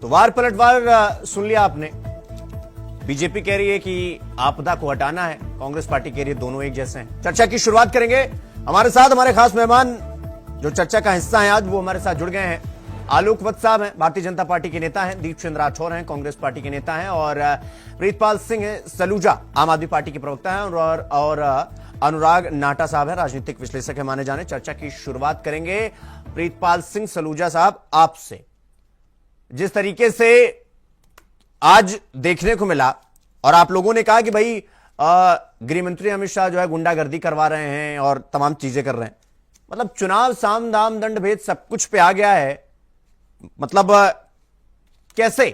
तो वार पलटवार सुन लिया आपने। बीजेपी कह रही है कि आपदा को हटाना है, कांग्रेस पार्टी कह रही है दोनों एक जैसे हैं। चर्चा की शुरुआत करेंगे। हमारे साथ हमारे खास मेहमान जो चर्चा का हिस्सा है आज, वो हमारे साथ जुड़ गए हैं। आलोक वत्स साहब हैं, भारतीय जनता पार्टी के नेता हैं। दीप चंद्र राठौर हैं, कांग्रेस पार्टी के नेता हैं। और प्रीतपाल सिंह सलूजा, आम आदमी पार्टी के प्रवक्ता हैं। और अनुराग नाटा साहब हैं, राजनीतिक विश्लेषक है माने जाने। चर्चा की शुरुआत करेंगे प्रीतपाल सिंह सलूजा साहब आपसे। जिस तरीके से आज देखने को मिला और आप लोगों ने कहा कि भाई गृह मंत्री अमित शाह जो है गुंडागर्दी करवा रहे हैं और तमाम चीजें कर रहे हैं, मतलब चुनाव साम दाम दंड भेद सब कुछ पे आ गया है। मतलब कैसे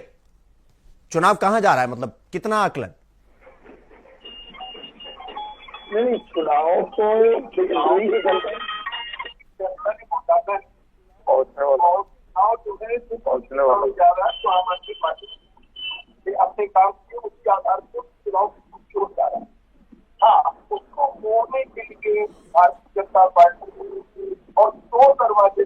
चुनाव कहां जा रहा है, मतलब कितना आकलन? नहीं, चुनाव तो पहुंचने वाला जा रहा है, तो आम आदमी पार्टी अपने काम के उसके आधार पर चुनाव शुरू जा रहा है। हाँ, उसको मोड़ने के लिए भारतीय जनता पार्टी और दो दरवाजे।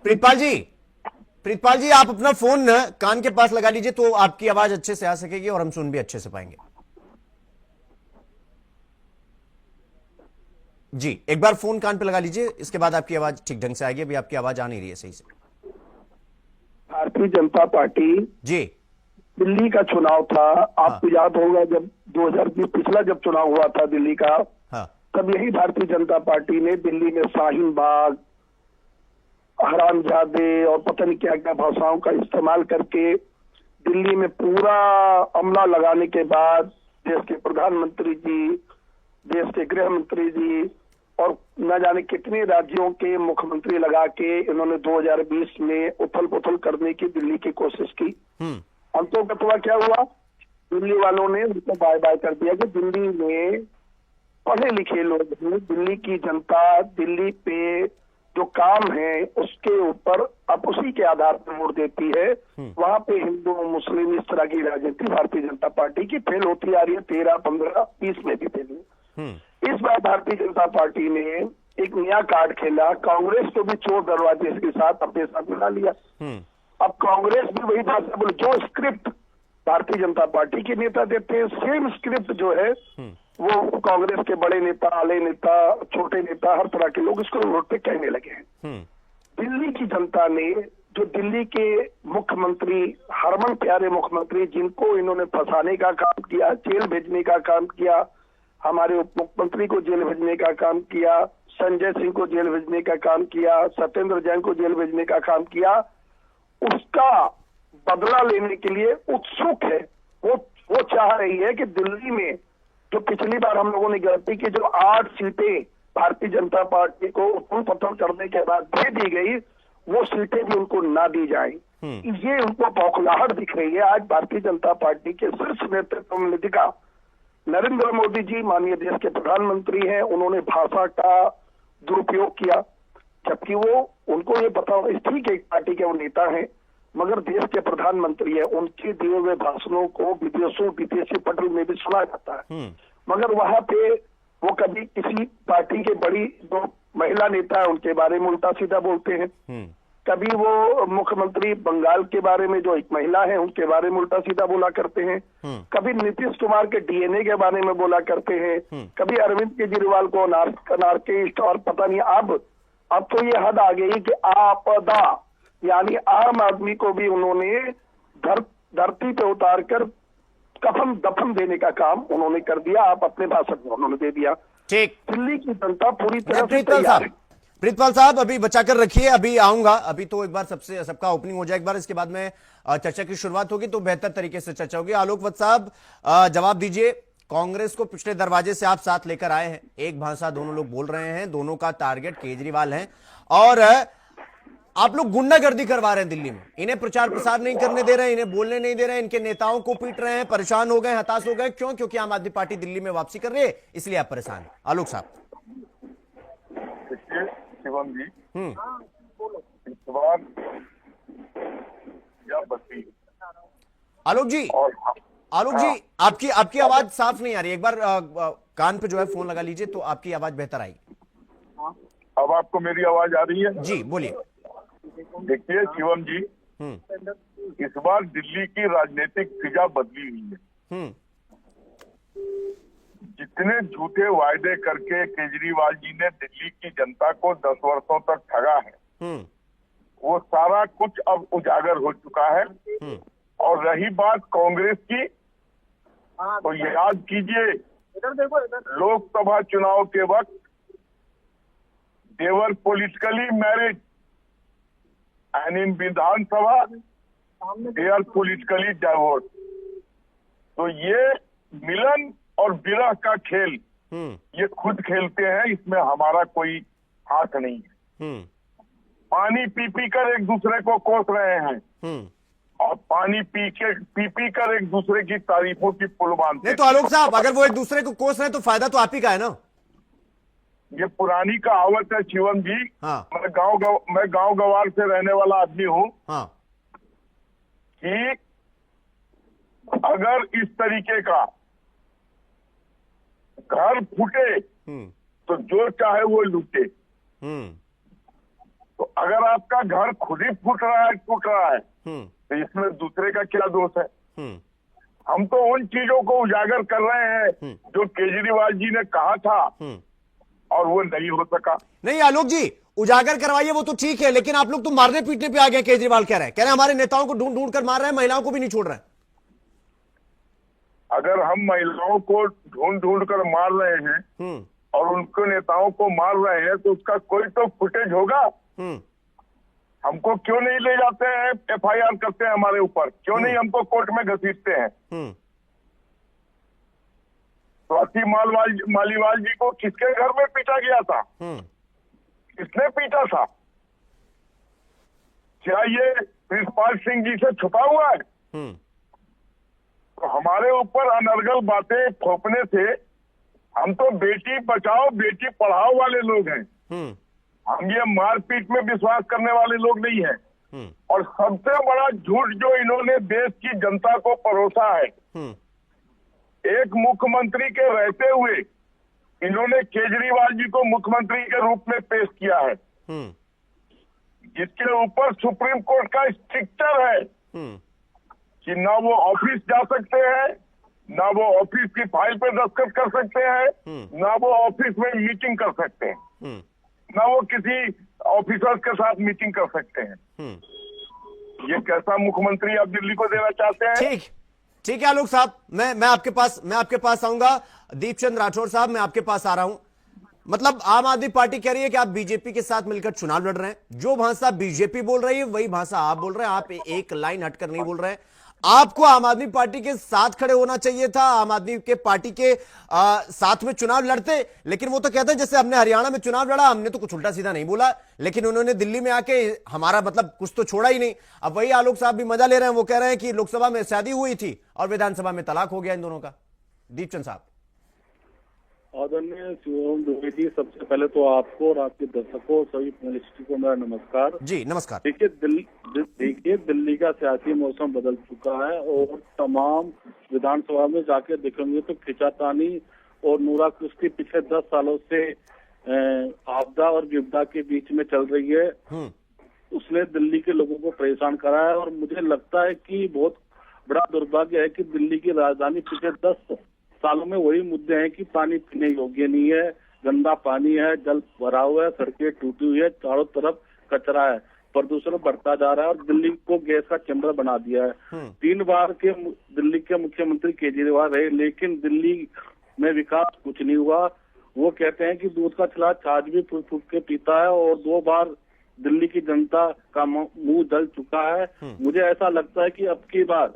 प्रीतपाल जी आप अपना फोन कान के पास लगा लीजिए तो आपकी आवाज अच्छे से आ सकेगी और हम सुन भी अच्छे से पाएंगे। जी, एक बार फोन कान पे लगा लीजिए, इसके बाद आपकी आवाज ठीक ढंग से आएगी। अभी आपकी आवाज आ नहीं रही है सही से। भारतीय जनता पार्टी जी, दिल्ली का चुनाव था, आपको याद होगा जब 2020 पिछला जब चुनाव हुआ था दिल्ली का, हाँ, तब यही भारतीय जनता पार्टी ने दिल्ली में शाहीन बाग, हरामजादे और पता नहीं क्या क्या भाषाओं का इस्तेमाल करके दिल्ली में पूरा अमला लगाने के बाद देश के प्रधानमंत्री जी, देश के गृह मंत्री जी और न जाने कितने राज्यों के मुख्यमंत्री लगा के इन्होंने 2020 में उथल पुथल करने की दिल्ली की कोशिश की। अंतोगतवा क्या हुआ, दिल्ली वालों ने उनको बाय बाय कर दिया कि दिल्ली में पढ़े लिखे लोग हैं, दिल्ली की जनता दिल्ली पे जो काम है उसके ऊपर अब उसी के आधार पर वोट देती है। वहां पे हिंदू मुस्लिम इस तरह की राजनीति भारतीय जनता पार्टी की फेल होती आ रही है, 13, 15, 20 में भी फेल हुई। इस बार भारतीय जनता पार्टी ने एक नया कार्ड खेला, कांग्रेस को भी चोर दरवाजे के साथ अपने साथ मिला लिया। अब कांग्रेस भी वही भाषा बोले, जो स्क्रिप्ट भारतीय जनता पार्टी के नेता देते हैं सेम स्क्रिप्ट जो है वो कांग्रेस के बड़े नेता, आले नेता, छोटे नेता, हर तरह के लोग इसको रोड पे कहने लगे हैं। दिल्ली की जनता ने, जो दिल्ली के मुख्यमंत्री, हरमन प्यारे मुख्यमंत्री जिनको इन्होंने फंसाने का काम किया, जेल भेजने का काम किया, हमारे उप मुख्यमंत्री को जेल भेजने का काम किया, संजय सिंह को जेल भेजने का काम किया, सत्येंद्र जैन को जेल भेजने का काम किया, उसका बदला लेने के लिए उत्सुक है। वो चाह रही है कि दिल्ली में जो पिछली बार हम लोगों ने गलती की, जो 8 सीटें भारतीय जनता पार्टी को उथल पुथल करने के बाद दे दी गई, वो सीटें भी उनको ना दी जाएं। ये उनको बौखलाहट दिख रही है। आज भारतीय जनता पार्टी के शीर्ष नेतृत्व में दिखा, नरेंद्र मोदी जी माननीय देश के प्रधानमंत्री हैं, उन्होंने भाषा का दुरुपयोग किया, जबकि वो उनको ये पता होगा, ठीक है पार्टी के वो नेता हैं मगर देश के प्रधानमंत्री है, उनके दिए हुए भाषणों को विदेशी पटल में भी सुना जाता है। मगर वहां पे वो कभी किसी पार्टी के बड़ी जो महिला नेता है उनके बारे में उल्टा सीधा बोलते हैं, कभी वो मुख्यमंत्री बंगाल के बारे में जो एक महिला है उनके बारे में उल्टा सीधा बोला करते हैं, कभी नीतीश कुमार के डीएनए के बारे में बोला करते हैं, कभी अरविंद केजरीवाल को अनार्किस्ट, और पता नहीं अब तो ये हद आ गई कि आपदा यानी आम आदमी को भी उन्होंने धरती पे उतारकर कफन दफन देने का काम उन्होंने कर दिया। आप अपने भाषण में उन्होंने दे दिया। ठीक, दिल्ली की जनता पूरी तरह से तैयार है। प्रीतपाल साहब अभी बचा कर रखिए, अभी आऊंगा। अभी तो एक बार सबका ओपनिंग हो जाए एक बार, इसके बाद में चर्चा की शुरुआत होगी तो बेहतर तरीके से चर्चा होगी। आलोक वत्स साहब जवाब दीजिए। कांग्रेस को पिछले दरवाजे से आप साथ लेकर आए हैं, एक भाषा दोनों लोग बोल रहे हैं, दोनों का टारगेट केजरीवाल है और आप लोग गुंडागर्दी करवा रहे हैं दिल्ली में। इन्हें प्रचार प्रसार नहीं करने दे रहे हैं, इन्हें बोलने नहीं दे रहे हैं, इनके नेताओं को पीट रहे हैं, परेशान हो गए, हताश हो गए। क्यों? क्योंकि आम आदमी पार्टी दिल्ली में वापसी कर रही है, इसलिए आप परेशान हैं। आलोक साहब। शिवम जी, इस बार या बस्ती आलोक जी, आपकी आवाज साफ नहीं आ रही। एक बार कान पे जो है फोन लगा लीजिए तो आपकी आवाज बेहतर आएगी। अब आपको मेरी आवाज आ रही है? जी बोलिए। देखिए शिवम जी, इस बार दिल्ली की राजनीतिक फिजा बदली हुई है। जितने झूठे वायदे करके केजरीवाल जी ने दिल्ली की जनता को 10 वर्षों तक ठगा है, वो सारा कुछ अब उजागर हो चुका है। और रही बात कांग्रेस की, तो याद कीजिए लोकसभा चुनाव के वक्त they are politically married and in Vidhan Sabha they are politically divorce. तो ये मिलन और विरह का खेल ये खुद खेलते हैं, इसमें हमारा कोई हाथ नहीं है। पानी पी पी कर एक दूसरे को कोस रहे हैं और पानी पी कर एक दूसरे की तारीफों की पुल बांधते हैं। नहीं तो आलोक साहब, अगर वो एक दूसरे को कोस रहे हैं तो फायदा तो आप ही का है ना। ये पुरानी कहावत है शिवम जी। हाँ। मैं गांव गवार से रहने वाला आदमी हूँ। हाँ। कि अगर इस तरीके का घर फूटे तो जो चाहे वो लूटे। तो अगर आपका घर खुद ही टूट रहा है तो इसमें दूसरे का क्या दोष है? हम तो उन चीजों को उजागर कर रहे हैं जो केजरीवाल जी ने कहा था और वो नहीं हो सका। नहीं आलोक जी, उजागर करवाइए वो तो ठीक है, लेकिन आप लोग तो मारने पीटने पे आ गए। केजरीवाल कह रहे हैं हमारे नेताओं को ढूंढ ढूंढ कर मार रहे हैं, महिलाओं को भी नहीं छोड़ रहे हैं। अगर हम महिलाओं को ढूंढ ढूंढ कर मार रहे हैं और उनके नेताओं को मार रहे हैं तो उसका कोई तो फुटेज होगा। हमको क्यों नहीं ले जाते हैं, एफआईआर करते हैं हमारे ऊपर, क्यों नहीं हमको कोर्ट में घसीटते हैं? स्वाति मालीवाल जी को किसके घर में पीटा गया था? किसने पीटा था? क्या ये प्रिंसपाल सिंह जी से छुपा हुआ है? तो हमारे ऊपर अनर्गल बातें थोपने से हम तो बेटी बचाओ बेटी पढ़ाओ वाले लोग हैं। हम ये मारपीट में विश्वास करने वाले लोग नहीं हैं। और सबसे बड़ा झूठ जो इन्होंने देश की जनता को परोसा है, एक मुख्यमंत्री के रहते हुए इन्होंने केजरीवाल जी को मुख्यमंत्री के रूप में पेश किया है, जिसके ऊपर सुप्रीम कोर्ट का स्ट्रिक्चर है कि ना वो ऑफिस जा सकते हैं, ना वो ऑफिस की फाइल पे दस्तखत कर सकते हैं, ना वो ऑफिस में मीटिंग कर सकते हैं, ना वो किसी ऑफिसर के साथ मीटिंग कर सकते हैं। ये कैसा मुख्यमंत्री आप दिल्ली को देना चाहते हैं? ठीक है आलोक साहब, मैं आपके पास आऊंगा। दीपचंद राठौर साहब, मैं आपके पास आ रहा हूं। मतलब आम आदमी पार्टी कह रही है कि आप बीजेपी के साथ मिलकर चुनाव लड़ रहे हैं। जो भाषा बीजेपी बोल रही है वही भाषा आप बोल रहे हैं। आप एक लाइन हटकर नहीं बोल रहे हैं। आपको आम आदमी पार्टी के साथ खड़े होना चाहिए था, आम आदमी के पार्टी के साथ में चुनाव लड़ते। लेकिन वो तो कहते हैं जैसे हमने हरियाणा में चुनाव लड़ा, हमने तो कुछ उल्टा सीधा नहीं बोला, लेकिन उन्होंने दिल्ली में आके हमारा मतलब कुछ तो छोड़ा ही नहीं। अब वही आलोक साहब भी मजा ले रहे हैं। वो कह रहे हैं कि लोकसभा में शादी हुई थी और विधानसभा में तलाक हो गया इन दोनों का। दीपचंद साहब। आदरणीय शिवम दुबे जी, सबसे पहले तो आपको और आपके दर्शकों सभी पैनलिस्टों को मेरा नमस्कार। जी नमस्कार। देखिए दिल्ली का सियासी मौसम बदल चुका है और तमाम विधानसभा में जाके देखेंगे तो खिंचातानी और नूरा कुश्ती पिछले 10 सालों से आपदा और विपदा के बीच में चल रही है। उसने दिल्ली के लोगों को परेशान करा है और मुझे लगता है कि बहुत बड़ा दुर्भाग्य है कि दिल्ली की राजधानी पिछले 10 सालों में वही मुद्दे हैं कि पानी पीने योग्य नहीं है, गंदा पानी है, जल भरा हुआ है, सड़कें टूटी हुई है, चारों तरफ कचरा है, प्रदूषण बढ़ता जा रहा है और दिल्ली को गैस का चैम्बर बना दिया है। 3 बार के दिल्ली के मुख्यमंत्री केजरीवाल रहे, लेकिन दिल्ली में विकास कुछ नहीं हुआ। वो कहते हैं कि दूध का छिला छाछ भी फूक फूक के पीता है और 2 बार दिल्ली की जनता का मुंह जल चुका है। मुझे ऐसा लगता है कि अब की बार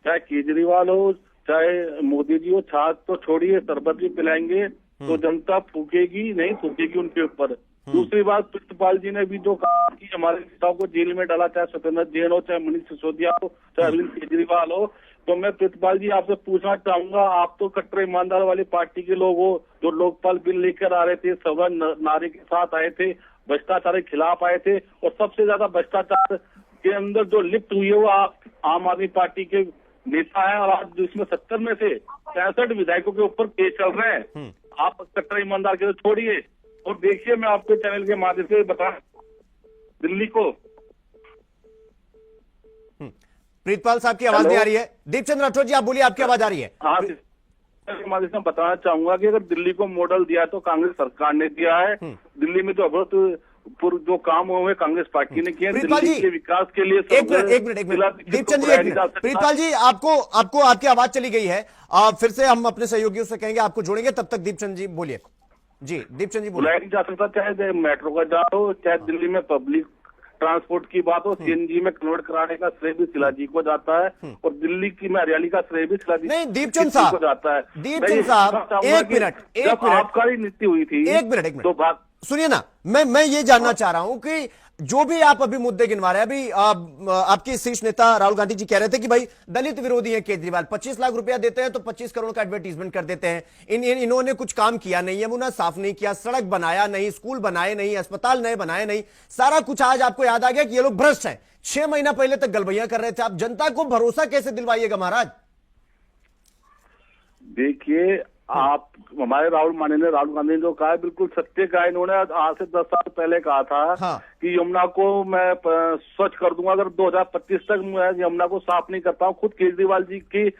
चाहे केजरीवाल हो चाहे मोदी जी हो, छाछ तो छोड़िए, शरबत भी पिलाएंगे तो जनता फूकेगी नहीं, फूकेगी उनके ऊपर। दूसरी बात, प्रितपाल जी ने भी जो कहा कि हमारे नेताओं को जेल में डाला, चाहे सत्येंद्र जैन हो, चाहे मनीष सिसोदिया हो, चाहे अरविंद केजरीवाल हो, तो मैं प्रितपाल जी आपसे पूछना चाहूंगा, आप तो कट्टर ईमानदार वाली पार्टी के लोग हो, जो लोकपाल बिल लेकर आ रहे थे, सवर्ण नारे के साथ आए थे, भ्रष्टाचार के खिलाफ आए थे और सबसे ज्यादा भ्रष्टाचार के अंदर जो लिप्त हुई है वो आप आम आदमी पार्टी के नेता है और आज इसमें 70 में से 65 विधायकों के ऊपर केस चल रहे हैं। आप कट्टर ईमानदार के छोड़िए और देखिए, मैं आपके चैनल के माध्यम से बता, दिल्ली को प्रीतपाल साहब की आवाज हेलो। नहीं आ रही है। दीपचंद राठौर जी, आप बोलिए, आपकी आवाज आ रही है। हाँ, माध्यम से बताना चाहूंगा कि अगर दिल्ली को मॉडल दिया तो कांग्रेस सरकार ने दिया है। दिल्ली में जो अभूतपूर्व जो काम हुए कांग्रेस पार्टी ने किए। प्रीतपाल दिल्ली जी, के विकास के लिए एक मिनट दीपचंद जी, एक मिनट। प्रीतपाल जी, आपको आपकी आवाज चली गई है। फिर से हम अपने सहयोगियों से कहेंगे, आपको जोड़ेंगे, तब तक दीपचंद जी बोलिए। जी, दीपचंद जी बोलिए। बुलाया नहीं जा सकता, चाहे मेट्रो का जाओ हो, चाहे दिल्ली में पब्लिक ट्रांसपोर्ट की बात हो, सीएनजी में कन्वर्ट कराने का श्रेय भी शिलाजी को जाता है और दिल्ली की में हरियाली का श्रेय भी शिलाजी नहीं, दीपचंद साहब, को जाता है। दीपचंद साहब, एक मिनट आबकारी नीति हुई थी, एक मिनट तो बात सुनिए ना। मैं ये जानना चाह रहा हूं कि जो भी आप अभी मुद्दे गिनवा रहे हैं, अभी आपके शीर्ष नेता राहुल गांधी जी कह रहे थे कि भाई दलित विरोधी है केजरीवाल, 25 लाख रुपया देते हैं तो 25 करोड़ का एडवर्टीजमेंट कर देते हैं। इन्होंने कुछ काम किया नहीं, यमुना साफ नहीं किया, सड़क बनाया नहीं, स्कूल बनाए नहीं, अस्पताल नए बनाए नहीं, सारा कुछ आज आपको याद आ गया कि ये लोग भ्रष्ट हैं। 6 महीना पहले तक गलबैया कर रहे थे। आप जनता को भरोसा कैसे दिलवाइएगा महाराज? देखिए, आप हमारे राहुल गांधी ने जो कहा है बिल्कुल सत्य कहा। इन्होंने आज से 10 साल पहले कहा था हाँ। कि यमुना को मैं स्वच्छ कर दूंगा अगर 2025 तक मैं यमुना को साफ नहीं करता हूँ। खुद केजरीवाल जी की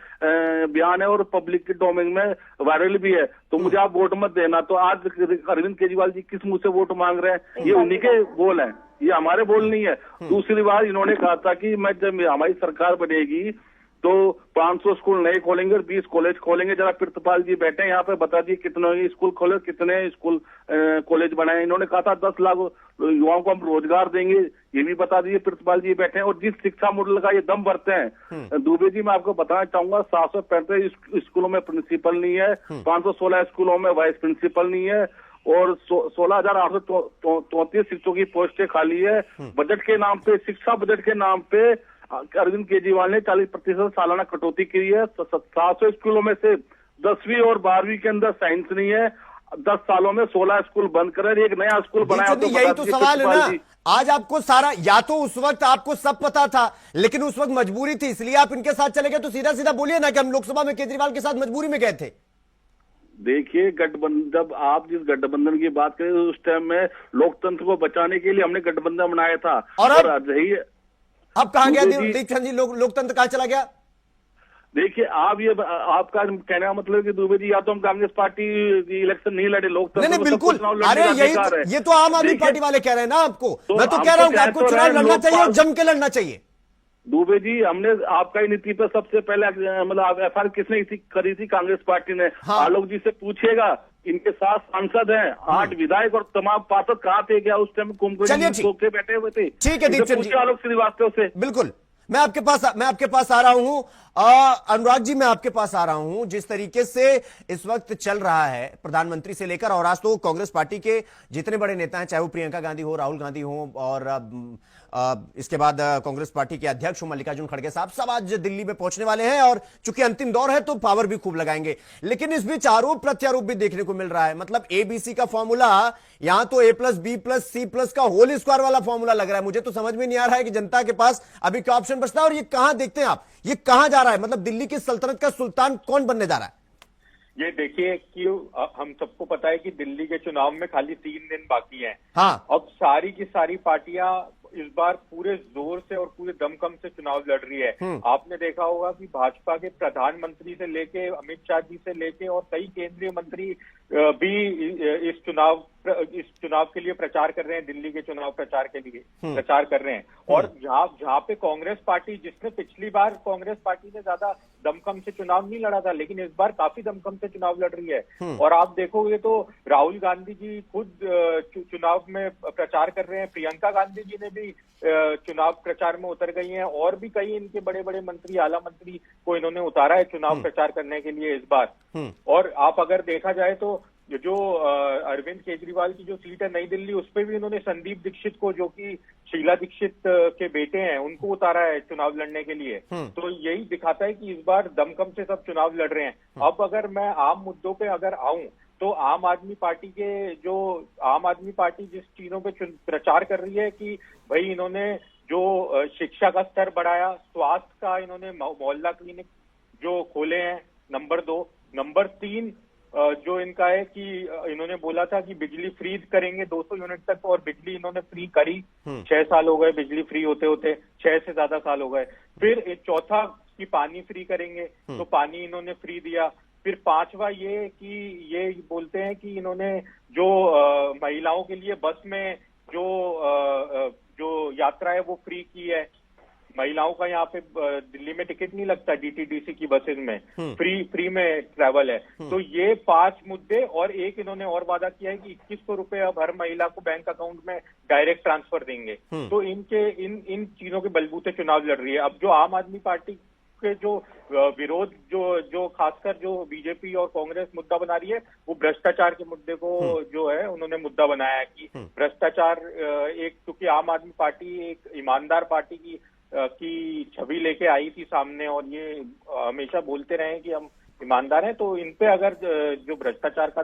बयान है और पब्लिक के डोमेन में वायरल भी है। तो मुझे आप वोट मत देना। तो आज अरविंद केजरीवाल जी किस मुंह से वोट मांग रहे हैं? ये उन्हीं के बोल हैं, ये हमारे बोल नहीं है। दूसरी बार इन्होंने कहा था कि मैं जब हमारी सरकार बनेगी तो 500 स्कूल नए खोलेंगे और 20 कॉलेज खोलेंगे। जरा प्रीतपाल जी बैठे हैं यहाँ पे, बता दिए कितने स्कूल खोले, कितने स्कूल कॉलेज बनाए। इन्होंने कहा था 10 लाख युवाओं को हम रोजगार देंगे, ये भी बता दीजिए। प्रीतपाल जी बैठे हैं और जिस शिक्षा मॉडल का ये दम भरते हैं। दुबे जी, मैं आपको बताना चाहूंगा 735 स्कूलों में प्रिंसिपल नहीं है, 516 स्कूलों में वाइस प्रिंसिपल नहीं है और 16,833 शिक्षकों की पोस्टें खाली है। बजट के नाम पे, शिक्षा बजट के नाम पे अरविंद केजरीवाल ने 40% सालाना कटौती की है। 700 स्कूलों में से 10वीं और 12वीं के अंदर साइंस नहीं है। 10 सालों में 16 स्कूल बंद कर एक नया स्कूल बनाया। तो यही तो सवाल है ना। आज आपको सारा, या तो उस वक्त आपको सब पता था लेकिन उस वक्त मजबूरी थी इसलिए आप इनके साथ चले गए, तो सीधा सीधा बोलिए ना कि हम लोकसभा में केजरीवाल के साथ मजबूरी में गए थे। देखिए, गठबंधन, जब आप जिस गठबंधन की बात करें उस टाइम में लोकतंत्र को बचाने के लिए हमने गठबंधन बनाया था। और अब कहां गया दीपचंद जी? लोकतंत्र कहां चला गया? देखिए, आपका कहने का मतलब कि दुबे जी, या तो हम कांग्रेस पार्टी इलेक्शन नहीं लड़े, लोकतंत्र नहीं बिल्कुल। अरे ये तो आम आदमी पार्टी वाले कह रहे हैं ना आपको। मैं तो कह रहा हूं कि आपको चुनाव लड़ना चाहिए और जम के लड़ना चाहिए। दुबे जी, हमने आपका ही नीति पर सबसे पहले मतलब एफआईआर किसने करी थी? कांग्रेस पार्टी ने। हाँ। आलोक जी से पूछिएगा, इनके 7 सांसद हैं, 8 विधायक और तमाम पार्षद कहाँ थे? क्या उस टाइम कुंभ के बैठे हुए थे? ठीक है दीपचंद जी, आलोक श्रीवास्तव से। बिल्कुल। मैं आपके पास आ रहा हूं अनुराग जी, मैं आपके पास आ रहा हूं। जिस तरीके से इस वक्त चल रहा है प्रधानमंत्री से लेकर, और आज तो कांग्रेस पार्टी के जितने बड़े नेता हैं, चाहे वो प्रियंका गांधी हो, राहुल गांधी हो, और इसके बाद कांग्रेस पार्टी के अध्यक्ष मल्लिकार्जुन खड़गे साहब, सब आज दिल्ली में पहुंचने वाले हैं और चूंकि अंतिम दौर है तो पावर भी खूब लगाएंगे। लेकिन इस बीच आरोप प्रत्यारोप भी देखने को मिल रहा है। मतलब एबीसी का फॉर्मूला यहां तो A+B+C+ का होल स्क्वायर वाला फॉर्मूला लग रहा है। मुझे तो समझ में नहीं आ रहा है कि जनता के पास अभी क्या ऑप्शन बचता है और ये कहां देखते हैं आप, ये कहां जा रहा है? मतलब दिल्ली की सल्तनत का सुल्तान कौन बनने जा रहा है? ये देखिए कि हम सबको पता है कि दिल्ली के चुनाव में खाली 3 दिन बाकी हैं। हाँ। अब सारी की सारी पार्टियां इस बार पूरे जोर से और पूरे दमखम से चुनाव लड़ रही है। आपने देखा होगा कि भाजपा के प्रधानमंत्री से लेके अमित शाह जी से लेके और कई केंद्रीय मंत्री भी इस चुनाव के लिए प्रचार कर रहे हैं, दिल्ली के चुनाव प्रचार के लिए प्रचार कर रहे हैं। और जहां पे कांग्रेस पार्टी, जिसने पिछली बार कांग्रेस पार्टी ने ज्यादा दमखम से चुनाव नहीं लड़ा था, लेकिन इस बार काफी दमखम से चुनाव लड़ रही है। और आप देखोगे तो राहुल गांधी जी खुद चुनाव में प्रचार कर रहे हैं, प्रियंका गांधी जी ने भी चुनाव प्रचार में उतर गई हैं, और भी कई इनके बड़े बड़े मंत्री, आला मंत्री को इन्होंने उतारा है चुनाव प्रचार करने के लिए इस बार। और आप अगर देखा जाए तो जो अरविंद केजरीवाल की जो सीट है नई दिल्ली, उस पर भी इन्होंने संदीप दीक्षित को, जो कि शीला दीक्षित के बेटे हैं, उनको उतारा है चुनाव लड़ने के लिए। तो यही दिखाता है कि इस बार दमखम से सब चुनाव लड़ रहे हैं। अब अगर मैं आम मुद्दों पे अगर आऊं तो आम आदमी पार्टी जिस चीजों पे प्रचार कर रही है कि भाई इन्होंने जो शिक्षा का स्तर बढ़ाया, स्वास्थ्य का इन्होंने मोहल्ला क्लिनिक जो खोले हैं, नंबर 2, नंबर 3 जो इनका है कि इन्होंने बोला था कि बिजली फ्री करेंगे 200 यूनिट तक, और बिजली इन्होंने फ्री करी। 6 साल हो गए बिजली फ्री होते होते, 6 से ज्यादा साल हो गए। फिर चौथा कि पानी फ्री करेंगे, तो पानी इन्होंने फ्री दिया। फिर पांचवा ये कि ये बोलते हैं कि इन्होंने जो महिलाओं के लिए बस में जो यात्रा है वो फ्री की है। महिलाओं का यहाँ पे दिल्ली में टिकट नहीं लगता डीटीडीसी की बसेस में, फ्री में ट्रैवल है। तो ये 5 मुद्दे, और एक इन्होंने और वादा किया है कि 2100 रुपए अब हर महिला को बैंक अकाउंट में डायरेक्ट ट्रांसफर देंगे। तो इन चीजों के बलबूते चुनाव लड़ रही है। अब जो आम आदमी पार्टी के जो विरोध जो खासकर जो बीजेपी और कांग्रेस मुद्दा बना रही है, वो भ्रष्टाचार के मुद्दे को जो है उन्होंने मुद्दा बनाया है कि भ्रष्टाचार क्योंकि आम आदमी पार्टी एक ईमानदार पार्टी की छवि लेके आई थी सामने, और ये हमेशा बोलते रहे कि हम ईमानदार हैं। तो इन पे अगर जो भ्रष्टाचार का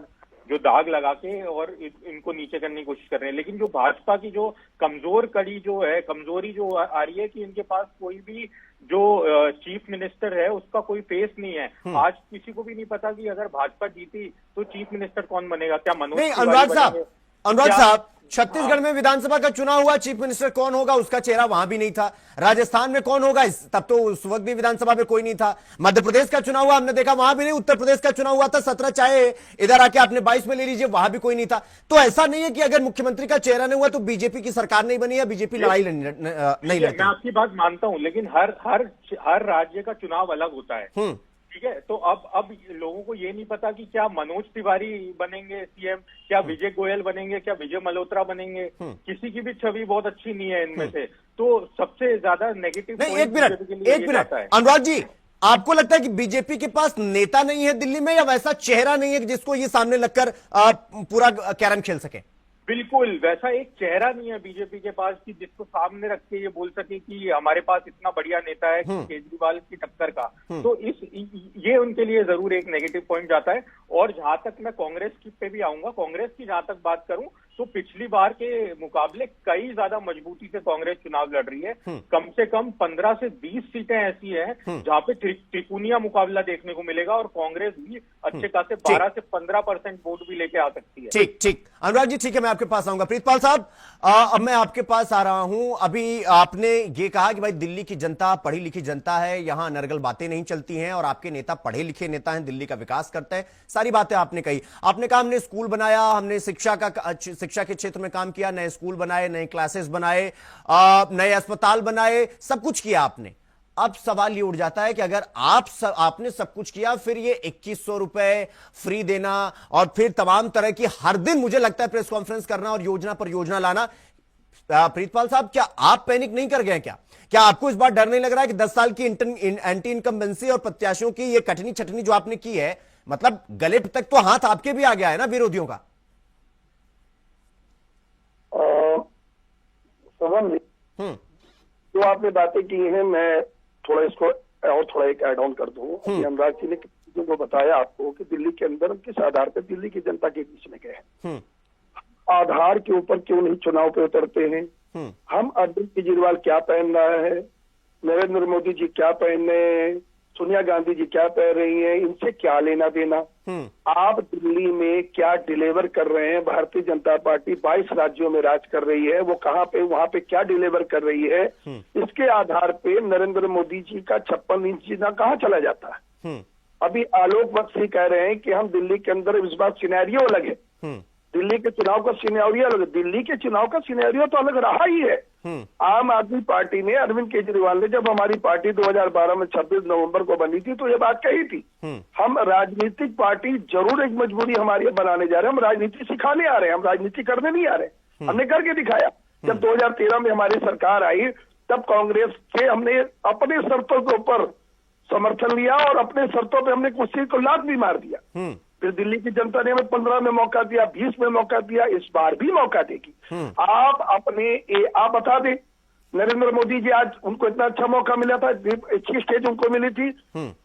जो दाग लगा के और इनको नीचे करने की कोशिश कर रहे हैं। लेकिन जो भाजपा की जो कमजोर कड़ी जो है, कमजोरी जो आ रही है कि इनके पास कोई भी जो चीफ मिनिस्टर है उसका कोई फेस नहीं है। आज किसी को भी नहीं पता कि अगर भाजपा जीती तो चीफ मिनिस्टर कौन बनेगा। क्या मनोज नहीं, तिवारी अनुराग साहब, छत्तीसगढ़ में विधानसभा का चुनाव हुआ, चीफ मिनिस्टर कौन होगा उसका चेहरा वहां भी नहीं था। राजस्थान में कौन होगा, तब तो उस वक्त भी विधानसभा में कोई नहीं था। मध्य प्रदेश का चुनाव हुआ, हमने देखा वहां भी नहीं। उत्तर प्रदेश का चुनाव हुआ था 17, चाहे इधर आके आपने 22 में ले लीजिए, वहां भी कोई नहीं था। तो ऐसा नहीं है कि अगर मुख्यमंत्री का चेहरा नहीं हुआ तो बीजेपी की सरकार नहीं बनी या बीजेपी लड़ाई नहीं लड़ती। मैं आपकी बात मानता हूं, लेकिन हर राज्य का चुनाव अलग होता है। ठीक है, तो अब लोगों को ये नहीं पता कि क्या मनोज तिवारी बनेंगे सीएम, क्या विजय गोयल बनेंगे, क्या विजय मल्होत्रा बनेंगे। किसी की भी छवि बहुत अच्छी नहीं है इनमें से। तो सबसे ज्यादा नेगेटिव नहीं, एक मिनट अनुराग जी, आपको लगता है कि बीजेपी के पास नेता नहीं है दिल्ली में, या वैसा चेहरा नहीं है जिसको ये सामने लगकर पूरा कैरम खेल सके? बिल्कुल वैसा एक चेहरा नहीं है बीजेपी के पास कि जिसको सामने रख के ये बोल सके कि हमारे पास इतना बढ़िया नेता है केजरीवाल की टक्कर का। तो ये उनके लिए जरूर एक नेगेटिव पॉइंट जाता है। और जहां तक मैं कांग्रेस की पे भी आऊंगा, कांग्रेस की जहां तक बात करूं तो पिछली बार के मुकाबले कई ज्यादा मजबूती से कांग्रेस चुनाव लड़ रही है। कम से कम 15 से 20 सीटें ऐसी हैं जहां पे त्रिकोणीय मुकाबला देखने को मिलेगा, और कांग्रेस भी अच्छे खासे 12 से 15% वोट भी लेके आ सकती है। ठीक अनुराग जी, ठीक है, मैं आपके पास आऊंगा। प्रीतपाल साहब, अब मैं आपके पास आ रहा हूं। अभी आपने ये कहा कि भाई दिल्ली की जनता पढ़ी लिखी जनता है, यहां अनर्गल बातें नहीं चलती हैं, और आपके नेता पढ़े लिखे नेता हैं, दिल्ली का विकास करते हैं। सारी बातें आपने कही। आपने कहा हमने स्कूल बनाया, हमने शिक्षा के क्षेत्र में काम किया, नए स्कूल बनाए, नए क्लासेस बनाए, नए अस्पताल बनाए, सब कुछ किया आपने। अब सवाल ये उठ जाता है कि अगर आपने सब कुछ किया, फिर ये 2100 रुपए फ्री देना और फिर तमाम तरह की हर दिन मुझे लगता है प्रेस कॉन्फ्रेंस करना और योजना पर योजना लाना। प्रीतपाल साहब, क्या आप पैनिक नहीं कर गए? क्या आपको इस बार डर नहीं लग रहा है कि 10 साल की एंटी इनकम्बेंसी और प्रत्याशियों की ये कटनी छटनी जो आपने की है, मतलब गले तक तो हाथ आपके भी आ गया है ना विरोधियों का? जो आपने बातें की हैं, मैं थोड़ा इसको और थोड़ा एक ऐड ऑन कर दूं। अनुराग जी ने जो बताया आपको कि दिल्ली के अंदर किस आधार पर दिल्ली की जनता के बीच में गए हैं, आधार के ऊपर क्यों नहीं चुनाव पे उतरते हैं। हम अरविंद केजरीवाल क्या पहन रहा है, नरेंद्र मोदी जी क्या पहन रहे हैं, सोनिया गांधी जी क्या पहन रही हैं, इनसे क्या लेना देना। आप दिल्ली में क्या डिलीवर कर रहे हैं? भारतीय जनता पार्टी 22 राज्यों में राज कर रही है, वो कहाँ पे वहां पे क्या डिलीवर कर रही है, इसके आधार पे नरेंद्र मोदी जी का 56 इंच जीना कहाँ चला जाता है। अभी आलोक बख्शी कह रहे हैं कि हम दिल्ली के अंदर इस बार सिनेरियो अलग है, दिल्ली के चुनाव का सिनेरियो अलग है। दिल्ली के चुनाव का सिनेरियो तो अलग रहा ही है। आम आदमी पार्टी ने, अरविंद केजरीवाल ने, जब हमारी पार्टी 2012 में 26 नवंबर को बनी थी तो ये बात कही थी, हम राजनीतिक पार्टी जरूर एक मजबूरी हमारी बनाने जा रहे हैं, हम राजनीति सिखाने आ रहे हैं, हम राजनीति करने नहीं आ रहे। हमने करके दिखाया। जब 2013 में हमारी सरकार आई तब कांग्रेस के हमने अपने शर्तों के ऊपर समर्थन लिया और अपने शर्तों पे हमने कुर्सी को लात भी मार दिया। फिर दिल्ली की जनता ने हमें 15 में मौका दिया, 20 में मौका दिया, इस बार भी मौका देगी। आप बता दें, नरेंद्र मोदी जी आज उनको इतना अच्छा मौका मिला था, अच्छी स्टेज उनको मिली थी।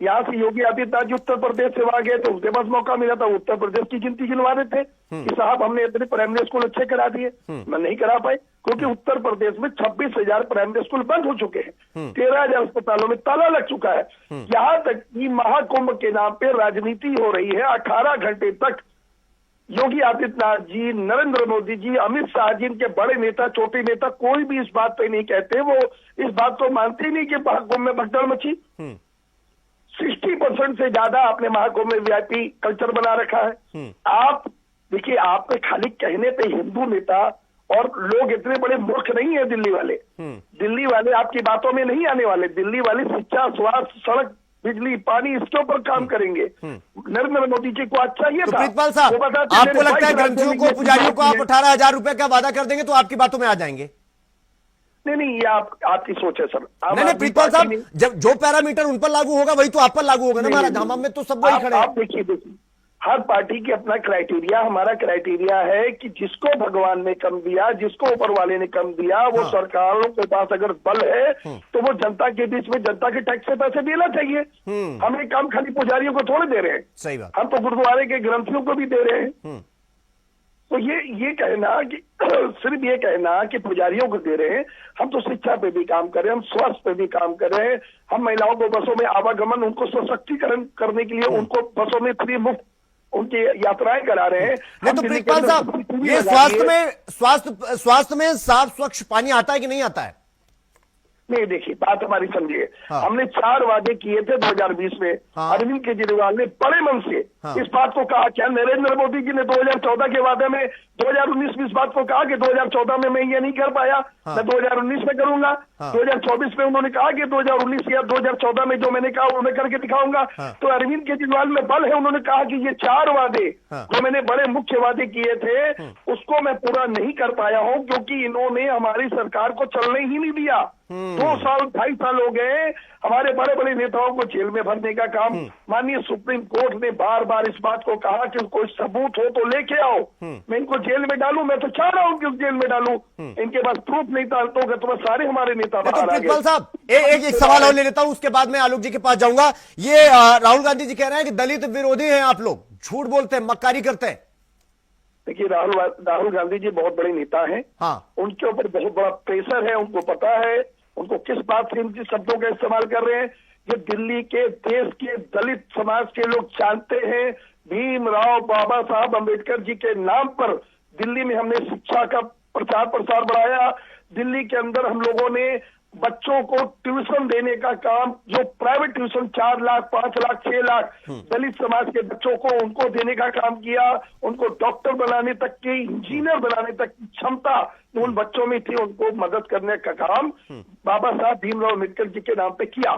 यहाँ से योगी आदित्यनाथ जी उत्तर प्रदेश से वहां गए तो उनके पास मौका मिला था, उत्तर प्रदेश की गिनती गिनवा रहे थे कि साहब हमने इतने प्राइमरी स्कूल अच्छे करा दिए। मैं नहीं करा पाए क्योंकि उत्तर प्रदेश में 26,000 प्राइमरी स्कूल बंद हो चुके हैं, 13,000 अस्पतालों में ताला लग चुका है। यहाँ तक कि महाकुंभ के नाम पे राजनीति हो रही है। 18 घंटे तक योगी आदित्यनाथ जी, नरेंद्र मोदी जी, अमित शाह जी, इनके बड़े नेता, छोटे नेता, कोई भी इस बात पे नहीं कहते, वो इस बात को मानते ही नहीं कि महाकुंभ में भगदड़ मची। 60% से ज्यादा आपने महाकुंभ में वीआईपी कल्चर बना रखा है। आप देखिए, आपने खाली कहने पे हिंदू नेता और लोग इतने बड़े मूर्ख नहीं है दिल्ली वाले। दिल्ली वाले आपकी बातों में नहीं आने वाले। दिल्ली वाले शिक्षा, स्वास्थ्य, सड़क, बिजली, पानी, इसके ऊपर काम करेंगे। नरेंद्र मोदी जी को अच्छा चाहिए तो था। प्रीतपाल साहब, आपको लगता है ग्रंथियों को, पुजारियों को आप 18,000 रुपए का वादा कर देंगे तो आपकी बातों में आ जाएंगे? नहीं, ये आपकी सोच है सर। नहीं, प्रीतपाल साहब, जब जो पैरामीटर उन पर लागू होगा वही तो आप पर लागू होगा ना महाराज। हम में तो सब वही खड़े हैं। आप देखिए, हर पार्टी की अपना क्राइटेरिया, हमारा क्राइटेरिया है कि जिसको भगवान ने कम दिया, जिसको ऊपर वाले ने कम दिया, वो सरकारों के पास अगर बल है तो वो जनता के बीच में जनता के टैक्स से पैसे देना चाहिए। हम एक काम खाली पुजारियों को थोड़े दे रहे हैं, सही बात। हम तो गुरुद्वारे के ग्रंथियों को भी दे रहे हैं। तो ये कहना कि सिर्फ ये कहना कि पुजारियों को दे रहे हैं, हम तो शिक्षा पे भी काम कर रहे हैं, हम स्वास्थ्य पे भी काम कर रहे हैं, हम महिलाओं को बसों में आवागमन, उनको सशक्तिकरण करने के लिए उनको बसों में फ्री मुफ्त उनकी यात्राएं करा रहे हैं। नहीं तो प्रीतपाल साहब, ये स्वास्थ्य में साफ स्वच्छ पानी आता है कि नहीं आता है? नहीं, देखिए बात हमारी समझिए। हमने 4 वादे किए थे 2020 में। अरविंद केजरीवाल ने बड़े मन से इस बात को कहा। क्या नरेंद्र मोदी जी ने 2014 के वादे में 2019 में इस बात को कहा कि 2014 में मैं ये नहीं कर पाया, मैं 2019 में करूंगा। 2024 में उन्होंने कहा कि 2019 या 2014 में जो मैंने कहा वो मैं करके दिखाऊंगा। तो अरविंद केजरीवाल में बल है। उन्होंने कहा कि ये 4 वादे जो मैंने बड़े मुख्य वादे किए थे उसको मैं पूरा नहीं कर पाया हूं क्योंकि इन्होंने हमारी सरकार को चलने ही नहीं दिया। 2 साल 2.5 साल हो गए हमारे बड़े बड़े नेताओं को जेल में भरने का काम। माननीय सुप्रीम कोर्ट ने बार बार इस बात को कहा कि कोई सबूत हो तो लेके आओ, मैं इनको जेल में डालूं। मैं तो चाह रहा हूं कि जेल में डालूं, इनके पास प्रूफ नहीं था तो सारे हमारे नेता बाहर आ गए। प्रीतपाल साहब, एक सवाल और ले लेता हूं, उसके बाद मैं आलोक जी के पास जाऊंगा। ये राहुल गांधी जी कह रहे हैं कि दलित विरोधी हैं आप लोग, झूठ बोलते हैं, मक्कारी करते हैं। देखिए, राहुल गांधी जी बहुत बड़े नेता हैं। उनके ऊपर बहुत बड़ा प्रेशर है, उनको पता है उनको किस बात से इन शब्दों का इस्तेमाल कर रहे हैं। ये दिल्ली के, देश के दलित समाज के लोग जानते हैं। भीमराव बाबा साहब अंबेडकर जी के नाम पर दिल्ली में हमने शिक्षा का प्रचार प्रसार बढ़ाया। दिल्ली के अंदर हम लोगों ने बच्चों को ट्यूशन देने का काम, जो प्राइवेट ट्यूशन 4 लाख, 5 लाख, 6 लाख दलित समाज के बच्चों को उनको देने का काम किया। उनको डॉक्टर बनाने तक की, इंजीनियर बनाने तक की क्षमता उन बच्चों में थी, उनको मदद करने का काम बाबा साहब भीमराव अम्बेडकर जी के नाम पे किया।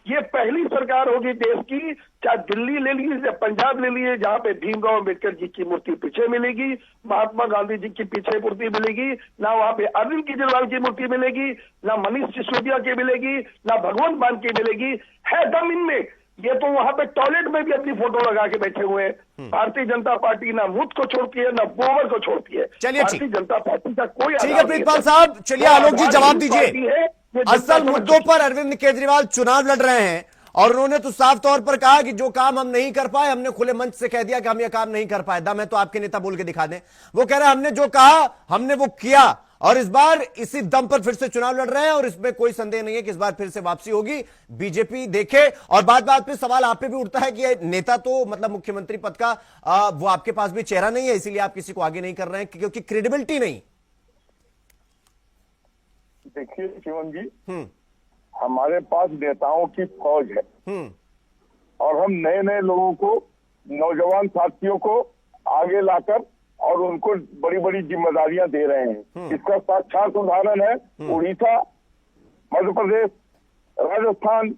ये पहली सरकार होगी देश की, चाहे दिल्ली ले लीजिए, पंजाब ले लीजिए, जहां पे भीमराव अम्बेडकर जी की मूर्ति पीछे मिलेगी, महात्मा गांधी जी की पीछे मूर्ति मिलेगी, ना वहां पे अरविंद केजरीवाल की मूर्ति मिलेगी, ना मनीष सिसोदिया की मिलेगी, ना भगवंत मान की मिलेगी। है दम इनमें। ये तो वहां पे टॉयलेट में भी अपनी फोटो लगा के बैठे हुए हैं। भारतीय जनता पार्टी ना मुद को छोड़ती है, ना गोबर को छोड़ती है। चलिए, भारतीय जनता पार्टी का कोई ठीक है प्रीतपाल साहब, चलिए आलोक जी जवाब दीजिए। असल मुद्दों पर अरविंद केजरीवाल चुनाव लड़ रहे हैं और उन्होंने तो साफ तौर पर कहा कि जो काम हम नहीं कर पाए, हमने खुले मंच से कह दिया कि हम ये काम नहीं कर पाए। दम है तो आपके नेता बोल के दिखा दें। वो कह रहे हैं हमने जो कहा हमने वो किया और इस बार इसी दम पर फिर से चुनाव लड़ रहे हैं और इसमें कोई संदेह नहीं है कि इस बार फिर से वापसी होगी। बीजेपी देखे। और बात बात पे सवाल आप पे भी उठता है कि नेता तो मतलब मुख्यमंत्री पद का वो आपके पास भी चेहरा नहीं है, इसीलिए आप किसी को आगे नहीं कर रहे हैं क्योंकि क्रेडिबिलिटी नहीं। देखिए शिवम जी, हमारे पास नेताओं की फौज है और हम नए नए लोगों को, नौजवान साथियों को आगे लाकर और उनको बड़ी बड़ी जिम्मेदारियां दे रहे हैं। इसका साक्षात उदाहरण है उड़ीसा, मध्य प्रदेश, राजस्थान,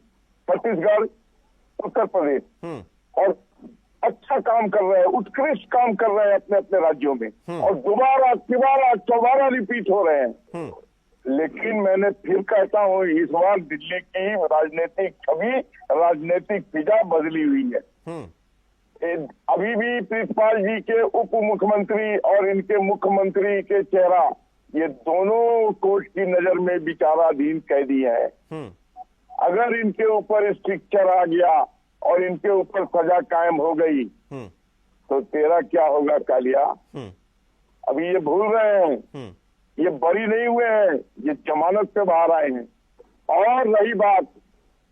छत्तीसगढ़, उत्तर प्रदेश। और अच्छा काम कर रहे हैं, उत्कृष्ट काम कर रहे हैं अपने अपने राज्यों में और दोबारा चौबारा रिपीट हो रहे हैं। लेकिन मैंने फिर कहता हूँ, इस बार दिल्ली की राजनीतिक छवि, राजनीतिक फिजा बदली हुई है। अभी भी प्रीतपाल जी के उप मुख्यमंत्री और इनके मुख्यमंत्री के चेहरा ये दोनों कोर्ट की नजर में विचाराधीन कैदी हैं। अगर इनके ऊपर स्ट्रिक्चर आ गया और इनके ऊपर सजा कायम हो गई तो तेरा क्या होगा कालिया? अभी ये भूल रहे हैं, ये बरी नहीं हुए हैं, ये जमानत से बाहर आए हैं। और रही बात,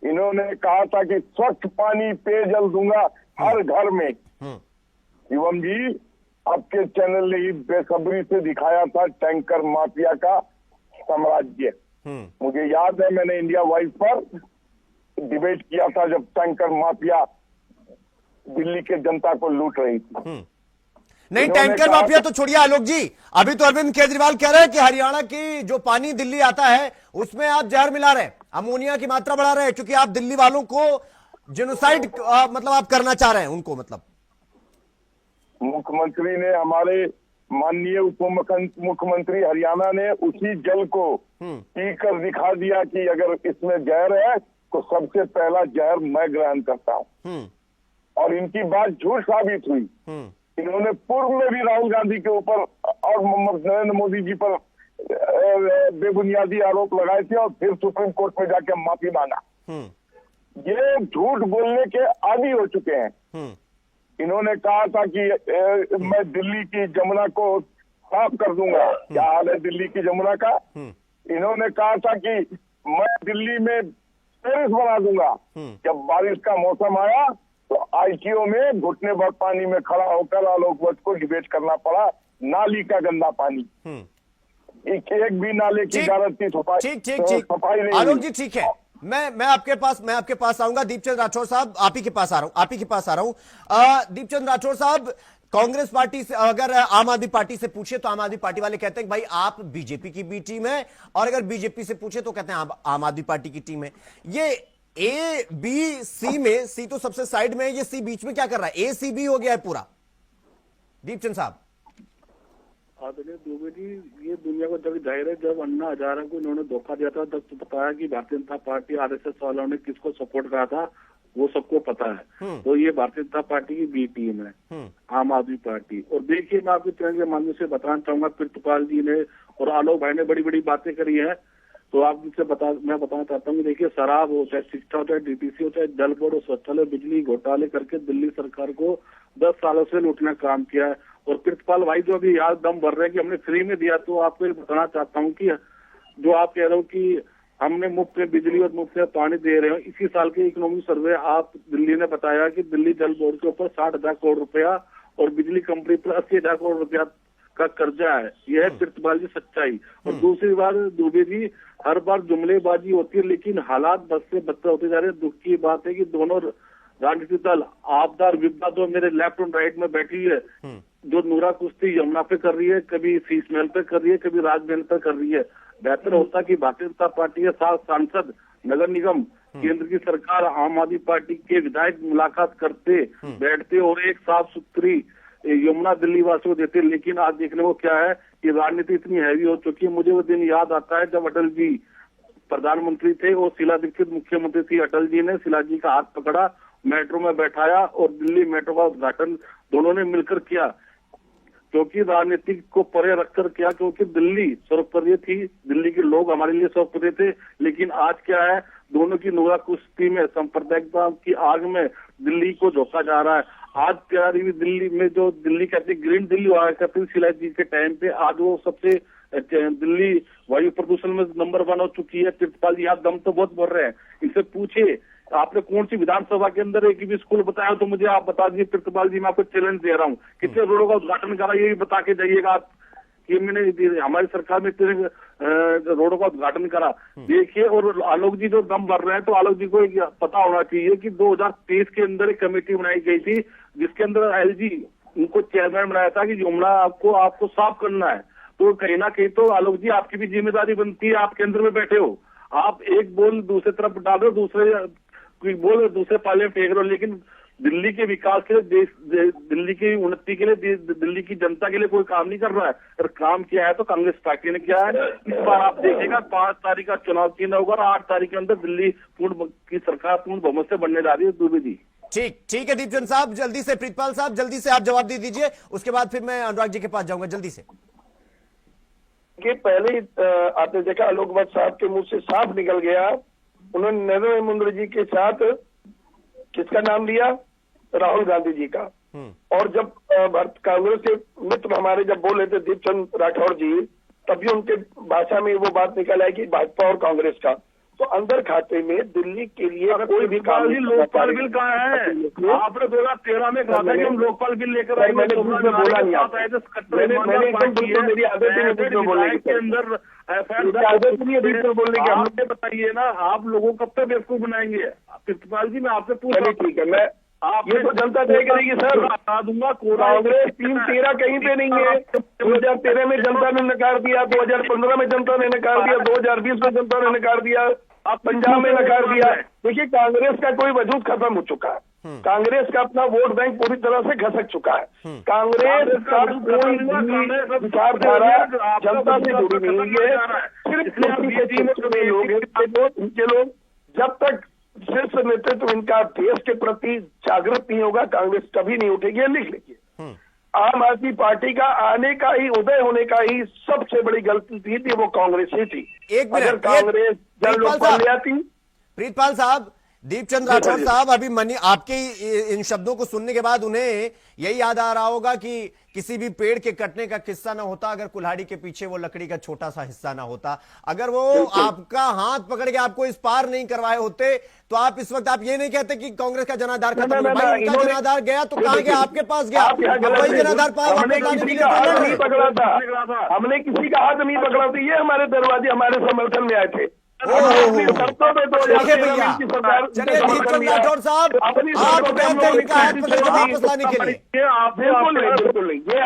इन्होंने कहा था कि स्वच्छ पानी पेयजल दूंगा हर घर में। शिवम जी, आपके चैनल ने ही बेसब्री से दिखाया था टैंकर माफिया का साम्राज्य। मुझे याद है, मैंने इंडिया वॉइस पर डिबेट किया था जब टैंकर माफिया दिल्ली के जनता को लूट रही थी। नहीं, टैंकर माफिया तो छोड़िए आलोक जी, अभी तो अरविंद केजरीवाल कह रहे हैं कि हरियाणा की जो पानी दिल्ली आता है उसमें आप जहर मिला रहे हैं, अमोनिया की मात्रा बढ़ा रहे हैं, क्योंकि आप दिल्ली वालों को जेनोसाइड मतलब आप करना चाह रहे हैं उनको। मतलब मुख्यमंत्री ने, हमारे माननीय उप मुख्यमंत्री हरियाणा ने उसी जल को पीकर दिखा दिया कि अगर इसमें जहर है तो सबसे पहला जहर मैं ग्रहण करता हूं। और इनकी बात झूठ साबित हुई। इन्होंने पूर्व में भी राहुल गांधी के ऊपर और नरेंद्र मोदी जी पर बेबुनियादी आरोप लगाए थे और फिर सुप्रीम कोर्ट में जाके माफी मांगा। ये झूठ बोलने के आदी हो चुके हैं। इन्होंने कहा था कि मैं दिल्ली की जमुना को साफ कर दूंगा। क्या हाल है दिल्ली की जमुना का? इन्होंने कहा था कि मैं दिल्ली में टेरिस बना दूंगा। जब बारिश का मौसम आया तो आईटीओ में घुटने भर पानी में खड़ा होकर आलोक वत्स को डिबेट करना पड़ा। नाली का गंदा पानी, एक भी नाले की गारंटी सफाई नहीं। आलोक जी ठीक है, मैं आपके पास आऊंगा। दीपचंद राठौर साहब, आप ही के पास आ रहा हूं। दीपचंद राठौर साहब, कांग्रेस पार्टी से अगर आम आदमी पार्टी से पूछे तो आम आदमी पार्टी वाले कहते हैं कि भाई आप बीजेपी की बी टीम है, और अगर बीजेपी से पूछे तो कहते हैं आप आम आदमी पार्टी की टीम है। ये ए बी सी में, सी तो सबसे साइड में है, ये सी बीच में क्या कर रहा है? ए सी बी हो गया है पूरा। दीपचंद साहब। आदरणीय दुबे जी, ये दुनिया को जब जाहिर है, जब अन्ना हजारे को इन्होंने धोखा दिया था तब तो बताया कि भारतीय जनता पार्टी आरएसएस वालों ने किसको सपोर्ट करा था, वो सबको पता है। तो ये भारतीय जनता पार्टी की बी टीम है, आम आदमी पार्टी। और देखिए, मैं आपके चैनल के माध्यम से बताना चाहूंगा, प्रितपाल जी ने और आलोक भाई ने बड़ी बड़ी बातें करी है। तो आप मैं बताना चाहता हूँ कि देखिए, शराब हो चाहे शिक्षा हो चाहे डीटीसी हो चाहे जल बोर्ड हो, शौचालय, बिजली घोटाले करके दिल्ली सरकार को 10 सालों से लूटने का काम किया है। और प्रितपाल भाई जो अभी याद दम भर रहे हैं कि हमने फ्री में दिया, तो आपको बताना चाहता हूँ कि जो आप कह रहे हो कि हमने मुफ्त में बिजली और मुफ्त में पानी दे रहे हो, इसी साल के इकोनॉमिक सर्वे आप दिल्ली ने बताया कि दिल्ली जल बोर्ड के ऊपर 60,000 करोड़ रुपया और बिजली कंपनी पर 80,000 करोड़ रुपया का कर्जा है। यह है प्रितपाल जी सच्चाई। और दूसरी बात दुबे जी, हर बार जुमलेबाजी होती है लेकिन हालात बद से बदतर होते जा रहे हैं। दुख की बात है कि दोनों राजनीतिक दल, आपदा और विपदा, जो मेरे लेफ्ट और राइट में बैठी है, जो नूरा कुश्ती यमुना पे कर रही है, कभी शीश महल पे कर रही है, कभी राजमहल पे कर रही है। बेहतर होता कि भारतीय जनता पार्टी के साथ सांसद, नगर निगम, केंद्र की सरकार, आम आदमी पार्टी के विधायक मुलाकात करते, बैठते और एक साफ सुथरी यमुना दिल्ली वासियों को देते। लेकिन आज देखने को क्या है कि राजनीति इतनी हैवी हो चुकी है। मुझे वो दिन याद आता है जब अटल जी प्रधानमंत्री थे और शीला दीक्षित मुख्यमंत्री थी। अटल जी ने शीला जी का हाथ पकड़ा, मेट्रो में बैठाया और दिल्ली मेट्रो का उद्घाटन दोनों ने मिलकर किया, क्योंकि राजनीति को परे रखकर किया, क्योंकि दिल्ली सर्वप्रिय थी, दिल्ली के लोग हमारे लिए सर्वप्रिय थे। लेकिन आज क्या है, दोनों की नूरा कुश्ती में, सांप्रदायिकता की आग में दिल्ली को झोंका जा रहा है। आज प्यारी दिल्ली में जो दिल्ली कहते ग्रीन दिल्ली हुआ करती थी शीला जी के टाइम पे, आज वो सबसे दिल्ली वायु प्रदूषण में नंबर 1 हो चुकी है। प्रितपाल जी आप दम तो बहुत भर रहे हैं, इनसे पूछिए आपने कौन सी विधानसभा के अंदर एक भी स्कूल बताया तो मुझे आप बता दीजिए। प्रितपाल जी मैं आपको चैलेंज दे रहा हूँ, कितने रोडों का उद्घाटन करा ये भी बता के जाइएगा आप कि मैंने हमारी सरकार में इतने रोडों का उद्घाटन करा। देखिए, और आलोक जी जो दम भर रहे हैं, तो आलोक जी को एक पता होना चाहिए कि 2023 के अंदर एक कमेटी बनाई गई थी जिसके अंदर एलजी उनको चेयरमैन बनाया था कि यमुना आपको साफ करना है। तो कहीं ना कहीं तो आलोक जी आपकी भी जिम्मेदारी बनती है, आप केंद्र में बैठे हो, आप एक बोल दूसरे तरफ डाल रहे हो, दूसरे बोल दूसरे पाले में फेंक रहे हो। लेकिन दिल्ली के विकास के लिए, दिल्ली की उन्नति के लिए, दिल्ली की जनता के लिए कोई काम नहीं कर रहा है। अगर काम किया है तो कांग्रेस पार्टी ने किया है। इस बार आप देखिएगा 5 तारीख का चुनाव चिन्ह होगा और 8 तारीख के अंदर दिल्ली की सरकार पूर्ण बहुमत से बनने जा रही है। दुबे जी ठीक है दीपचंद साहब, जल्दी से प्रीतपाल साहब जल्दी से आप जवाब दे दीजिए, उसके बाद फिर मैं अनुराग जी के पास जाऊंगा जल्दी से। कि पहले आपने देखा आलोक भट्ट साहब के मुंह से साफ निकल गया, उन्होंने नरेंद्र मोदी जी के साथ किसका नाम लिया? राहुल गांधी जी का। और जब कांग्रेस के मित्र हमारे जब बोल रहे थे दीपचंद राठौर जी, तभी उनके भाषा में वो बात निकल आई कि भाजपा और कांग्रेस का, तो अंदर खाते में दिल्ली के लिए कोई भी काम नहीं। लोकपाल बिल कहाँ है? आपने 2013 में कहा था कि हम लोकपाल बिल लेकर आएंगे। मैंने बोला नहीं, मेरी आदत है बोलने के अंदर बोलने की। हमें बताइए ना, आप लोगों कब तक बेवकूफ बनाएंगे? प्रिंसिपाल जी, मैं आपसे पूछ रहा हूँ। ठीक है, मैं ये तो जनता तय करेगी सर। बता दूंगा, कांग्रेस 3-13 कहीं पे नहीं है। 2013 में जनता ने नकार दिया, 2015 में जनता ने नकार दिया, 2020 में जनता ने नकार दिया, अब पंजाब में नकार दिया। देखिए, कांग्रेस का कोई वजूद खत्म हो चुका है। कांग्रेस का अपना वोट बैंक पूरी तरह से घसक चुका है। कांग्रेस का कोई विचारधारा जनता से जुड़ी नहीं है। सिर्फ लोग जब तक शीर्ष नेतृत्व इनका देश के प्रति जागृत नहीं होगा, कांग्रेस कभी नहीं उठेगी। लिख लीजिए, आम आदमी पार्टी का आने का ही, उदय होने का ही सबसे बड़ी गलती थी वो कांग्रेस ही थी। अगर कांग्रेस जन लोकपाल ले आती। प्रीतपाल साहब, दीपचंद राठौर साहब, अभी मनी आपके इन शब्दों को सुनने के बाद उन्हें यही याद आ रहा होगा कि किसी भी पेड़ के कटने का किस्सा ना होता अगर कुल्हाड़ी के पीछे वो लकड़ी का छोटा सा हिस्सा ना होता। अगर वो आपका हाथ पकड़ के आपको इस पार नहीं करवाए होते तो आप इस वक्त आप ये नहीं कहते कि कांग्रेस का जनाधार खत्म हो गया। उनका जनाधार गया तो कहाँ गया? आपके पास गया। वही जनाधार पाया, हमने किसी का हाथ नहीं पकड़ा था, हमने किसी का हाथ नहीं पकड़ा था। ये हमारे दरवाजे हमारे समर्थन में आए थे। चलिए दीपचंद राठौर साहब, आप कहते हैं इनका हाथ पकड़ के वापस लाने के लिए। बिल्कुल ये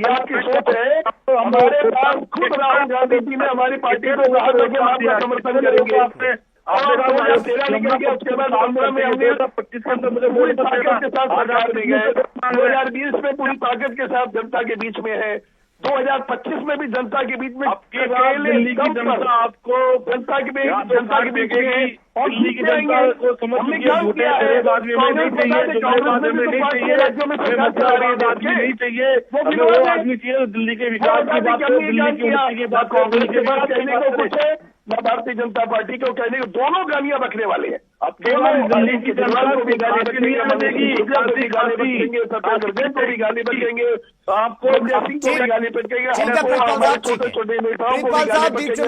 आपकी सोच है। हमारे पास खुद राहुल गांधी जी ने हमारी पार्टी को कहा था कि हम आपका समर्थन करेंगे। आपने 2013 निकल गया, उसके बाद 15 में हमने 25 पूरी ताकत के साथ सरकार में गए। 2020 में पूरी ताकत के साथ जनता के बीच में है। 2025 में भी जनता के बीच में दिल्ली की जनता आपको जनता के बीच में और दिल्ली की जनता को समझ नहीं चाहिए, आदमी नहीं चाहिए, राज्यों में नहीं चाहिए, वो आदमी चाहिए दिल्ली के विकास की बात, दिल्ली की उन्नति की बात, कांग्रेस के बात कहने को कुछ है न भारतीय जनता पार्टी को कहने को। दोनों गालियां बकने वाले हैं। अब दिल्ली की जनता को भी गाली बकने को भी गाली बकेंगे, आपको गाली बकेंगे, छोटे छोटे नेताओं को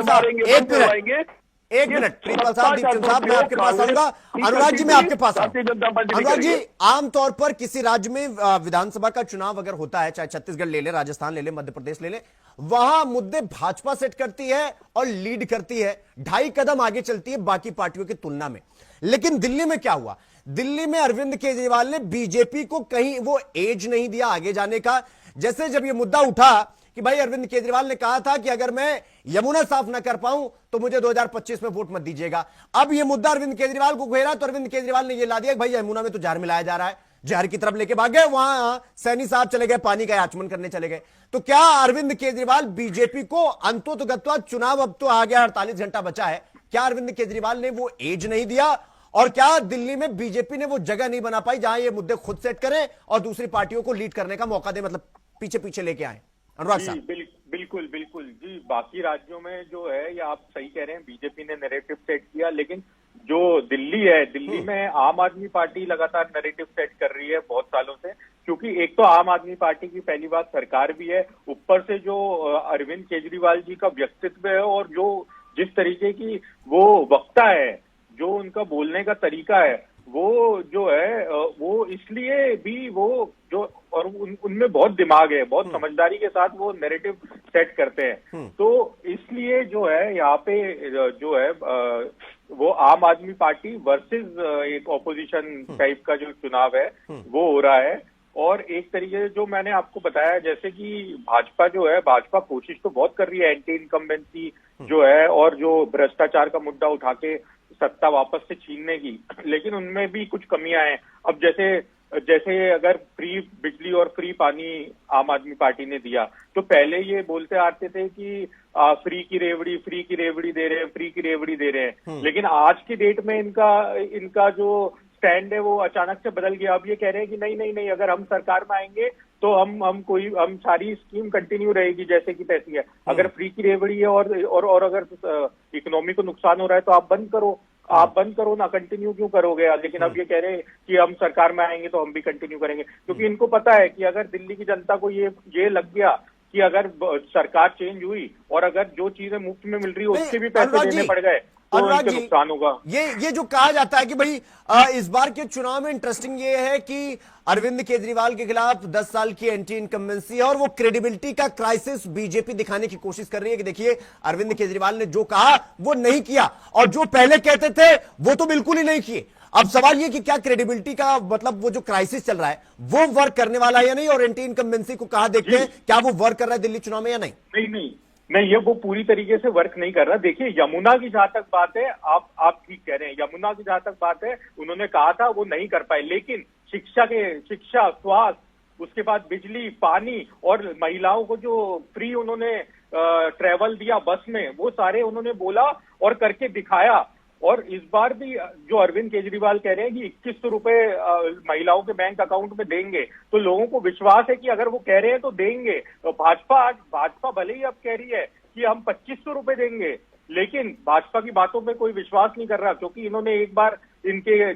मारेंगे। एक मिनट प्रीतपाल साहब, दीपचंद साहब, मैं आपके पास आऊंगा। अनुराग जी, मैं आपके पास अनुराग जी, आमतौर पर किसी राज्य में विधानसभा का चुनाव अगर होता है, चाहे छत्तीसगढ़ ले ले, राजस्थान ले ले, मध्य प्रदेश ले ले, वहां मुद्दे भाजपा सेट करती है और लीड करती है, 2.5 कदम आगे चलती है बाकी पार्टियों की तुलना में। लेकिन दिल्ली में क्या हुआ? दिल्ली में अरविंद केजरीवाल ने बीजेपी को कहीं वो एज नहीं दिया आगे जाने का। जैसे जब ये मुद्दा उठा कि भाई अरविंद केजरीवाल ने कहा था कि अगर मैं यमुना साफ ना कर पाऊं तो मुझे 2025 में वोट मत दीजिएगा। अब ये मुद्दा अरविंद केजरीवाल को घेरा तो अरविंद केजरीवाल ने ये ला दिया कि भाई यमुना में तो जहर मिलाया जा रहा है, जहर की तरफ लेके भाग गए। वहां सैनी साहब चले गए, पानी का आचमन करने चले गए। तो क्या अरविंद केजरीवाल बीजेपी को अंततोगत्वा, चुनाव अब तो आ गया, 48 घंटा बचा है, क्या अरविंद केजरीवाल ने वो एज नहीं दिया? और क्या दिल्ली में बीजेपी ने वो जगह नहीं बना पाई जहां ये मुद्दे खुद सेट करें और दूसरी पार्टियों को लीड करने का मौका दे, मतलब पीछे पीछे लेके आए? अनुराग साहब। बिल्कुल बिल्कुल जी, बाकी राज्यों में जो है, या आप सही कह रहे हैं, बीजेपी ने नैरेटिव सेट किया, लेकिन जो दिल्ली है, दिल्ली में आम आदमी पार्टी लगातार नैरेटिव सेट कर रही है बहुत सालों से। क्योंकि एक तो आम आदमी पार्टी की पहली बात सरकार भी है, ऊपर से जो अरविंद केजरीवाल जी का व्यक्तित्व है और जो जिस तरीके की वो वक्ता है, जो उनका बोलने का तरीका है, वो जो है वो इसलिए भी वो जो, और उनमें बहुत दिमाग है, बहुत समझदारी के साथ वो नैरेटिव सेट करते हैं। तो इसलिए जो है यहाँ पे जो है वो आम आदमी पार्टी वर्सेस एक ऑपोजिशन टाइप का जो चुनाव है वो हो रहा है। और एक तरीके से जो मैंने आपको बताया, जैसे कि भाजपा जो है, भाजपा कोशिश तो बहुत कर रही है एंटी इनकम्बेंसी जो है और जो भ्रष्टाचार का मुद्दा उठा के सत्ता वापस से छीनने की, लेकिन उनमें भी कुछ कमियां हैं। अब जैसे अगर फ्री बिजली और फ्री पानी आम आदमी पार्टी ने दिया, तो पहले ये बोलते आते थे कि फ्री की रेवड़ी दे रहे हैं, फ्री की रेवड़ी दे रहे हैं। लेकिन आज की डेट में इनका जो स्टैंड है वो अचानक से बदल गया। अब ये कह रहे हैं कि नहीं नहीं नहीं, अगर हम सरकार में आएंगे तो हम सारी स्कीम कंटिन्यू रहेगी जैसे कि तैसी है। अगर फ्री की रेवड़ी है और अगर इकोनॉमी को नुकसान हो रहा है तो आप बंद करो ना, कंटिन्यू क्यों करोगे? लेकिन अब ये कह रहे हैं कि हम सरकार में आएंगे तो हम भी कंटिन्यू करेंगे, क्योंकि इनको पता है कि अगर दिल्ली की जनता को ये लग गया कि अगर सरकार चेंज हुई और अगर जो चीजें मुफ्त में मिल रही है उसके भी पैसे देने पड़ गए तो इनके नुकसान होगा। ये जो कहा जाता है कि भाई इस बार के चुनाव में इंटरेस्टिंग ये है कि अरविंद केजरीवाल के खिलाफ 10 साल की एंटी इनकम्बेंसी है और वो क्रेडिबिलिटी का क्राइसिस बीजेपी दिखाने की कोशिश कर रही है कि देखिए अरविंद केजरीवाल ने जो कहा वो नहीं किया और जो पहले कहते थे वो तो बिल्कुल ही नहीं किए। अब सवाल ये कि क्या क्रेडिबिलिटी का मतलब वो जो क्राइसिस चल रहा है वो वर्क करने वाला है या नहीं, और एंटी इनकम्बेंसी को कहा देखते हैं क्या वो वर्क कर रहा है दिल्ली चुनाव में या नहीं? नहीं, ये वो पूरी तरीके से वर्क नहीं कर रहा। देखिए यमुना की जहां तक बात है, आप ठीक कह रहे हैं, यमुना की जहां तक बात है उन्होंने कहा था वो नहीं कर पाए, लेकिन शिक्षा, स्वास्थ्य, उसके बाद बिजली, पानी और महिलाओं को जो फ्री उन्होंने ट्रेवल दिया बस में, वो सारे उन्होंने बोला और करके दिखाया। और इस बार भी जो अरविंद केजरीवाल कह रहे हैं कि 2100 रुपए महिलाओं के बैंक अकाउंट में देंगे, तो लोगों को विश्वास है कि अगर वो कह रहे हैं तो देंगे। तो भाजपा भले ही अब कह रही है कि हम 2500 रुपए देंगे, लेकिन भाजपा की बातों पे कोई विश्वास नहीं कर रहा, क्योंकि इन्होंने एक बार इनके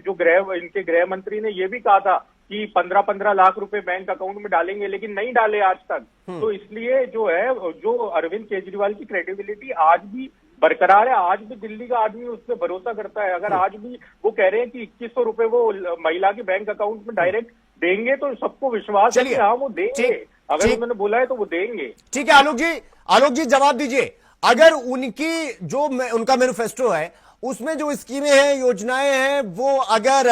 गृह मंत्री ने ये भी कहा था कि 15-15 लाख रुपए बैंक अकाउंट में डालेंगे, लेकिन नहीं डाले आज तक। तो इसलिए जो अरविंद केजरीवाल की क्रेडिबिलिटी आज भी बरकरार है, आज भी दिल्ली का आदमी उस पर भरोसा करता है। अगर आज भी वो कह रहे हैं कि 2100 रुपए वो महिला के बैंक अकाउंट में डायरेक्ट देंगे तो सबको विश्वास है कि हाँ वो देंगे, अगर उन्होंने बोला है तो वो देंगे। ठीक है आलोक जी जवाब दीजिए, अगर उनका मैनिफेस्टो है उसमें जो स्कीमें हैं, योजनाएं हैं, वो अगर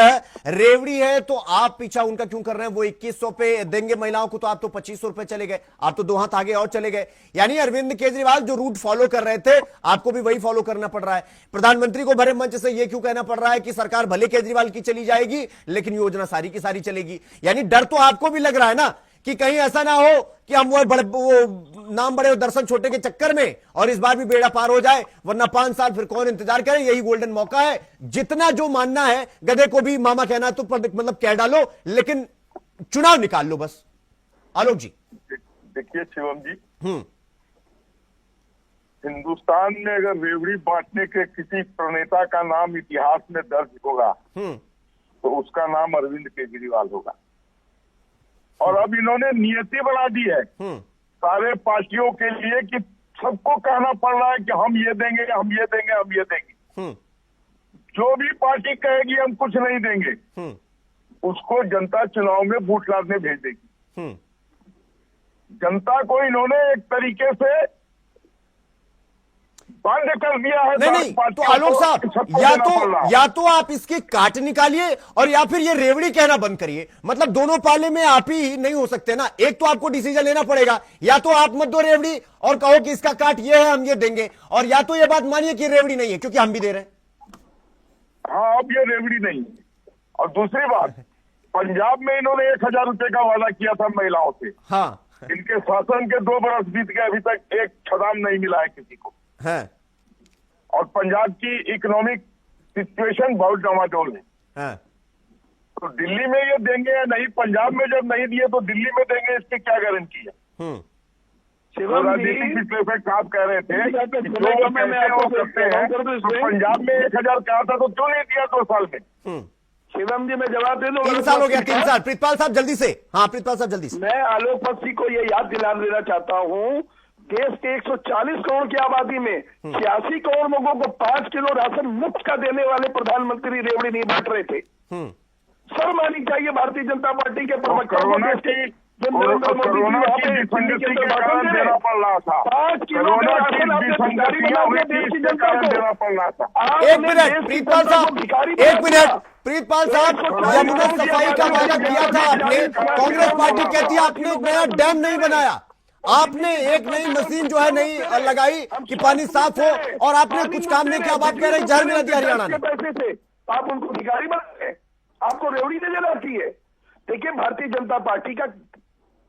रेवड़ी है तो आप पीछा उनका क्यों कर रहे हैं? वो 2100 पे देंगे महिलाओं को तो आप तो 2500 रुपए चले गए, आप तो 2 हाथ आगे और चले गए। यानी अरविंद केजरीवाल जो रूट फॉलो कर रहे थे आपको भी वही फॉलो करना पड़ रहा है। प्रधानमंत्री को भरे मंच से यह क्यों कहना पड़ रहा है कि सरकार भले केजरीवाल की चली जाएगी लेकिन योजना सारी की सारी चलेगी? यानी डर तो आपको भी लग रहा है ना कि कहीं ऐसा ना हो कि हम वो नाम बड़े और दर्शन छोटे के चक्कर में और इस बार भी बेड़ा पार हो जाए, वरना 5 साल फिर कौन इंतजार करे? यही गोल्डन मौका है। जितना जो मानना है, गधे को भी मामा कहना तो मतलब कह डालो, लेकिन चुनाव निकाल लो बस। आलोक जी देखिए शिवम जी, हिंदुस्तान में अगर रेवड़ी बांटने के किसी प्रणेता का नाम इतिहास में दर्ज होगा तो उसका नाम अरविंद केजरीवाल होगा। और अब इन्होंने नियति बना दी है सारे पार्टियों के लिए कि सबको कहना पड़ रहा है कि हम ये देंगे, हम ये देंगे, हम ये देंगे। जो भी पार्टी कहेगी हम कुछ नहीं देंगे, उसको जनता चुनाव में वोट लादने भेज देगी। जनता को इन्होंने एक तरीके से बंद कर दिया है। नहीं तो आलोक साहब या तो आप इसकी काट निकालिए और या फिर ये रेवड़ी कहना बंद करिए। मतलब दोनों पाले में आप ही नहीं हो सकते ना, एक तो आपको डिसीजन लेना पड़ेगा, या तो आप मत दो रेवड़ी और कहो कि इसका काट ये है हम ये देंगे, और या तो ये बात मानिए कि रेवड़ी नहीं है क्योंकि हम भी दे रहे हैं। हाँ, अब ये रेवड़ी नहीं। और दूसरी बात, पंजाब में इन्होंने 1000 रुपए का वादा किया था महिलाओं से। हाँ, इनके शासन के 2 बरस बीत गए, अभी तक एक छदाम नहीं मिला है किसी को है। और पंजाब की इकोनॉमिक सिचुएशन बहुत डामाडोल है। तो दिल्ली में ये देंगे या नहीं? पंजाब में जब नहीं दिए तो दिल्ली में देंगे, इसकी क्या गारंटी है? राजनीतिक इफेक्ट आप कह रहे थे जो करते हैं, तो पंजाब में 1000 कहा था तो क्यों नहीं दिया 2 साल में? शिवम जी मैं जवाब दे दूं। 3 साल हो गया, 3 साल। प्रीतपाल साहब जल्दी से। हाँ प्रीतपाल साहब जल्दी से। मैं आलोक पक्षी को ये याद दिला देना चाहता हूँ, देश के 140 करोड़ की आबादी में 86 करोड़ लोगों को 5 किलो राशन मुफ्त का देने वाले प्रधानमंत्री रेवड़ी नहीं बांट रहे थे। शर्म आनी चाहिए भारतीय जनता पार्टी के प्रवक्ता को, जो नरेंद्र मोदी जी वहां पे दिल्ली के अंदर भाषण दे रहे। 5 किलो का राशन आपने भिखारी बना दिया देश की जनता को। एक मिनट प्रीतपाल साहब, एक मिनट प्रीतपाल साहब, यमुना सफाई का वादा किया था आपने, कांग्रेस पार्टी कहती है आपने एक नया डैम नहीं बनाया, आपने एक नई मशीन जो है नहीं लगाई कि पानी साफ हो, और आपने कुछ काम नहीं किया। अब आप कह रहे हैं जहर मिला दिया हरियाणा ने। पैसे से आप उनको भिखारी बना रहे, आपको रेवड़ी नजर आती है। देखिए भारतीय जनता पार्टी का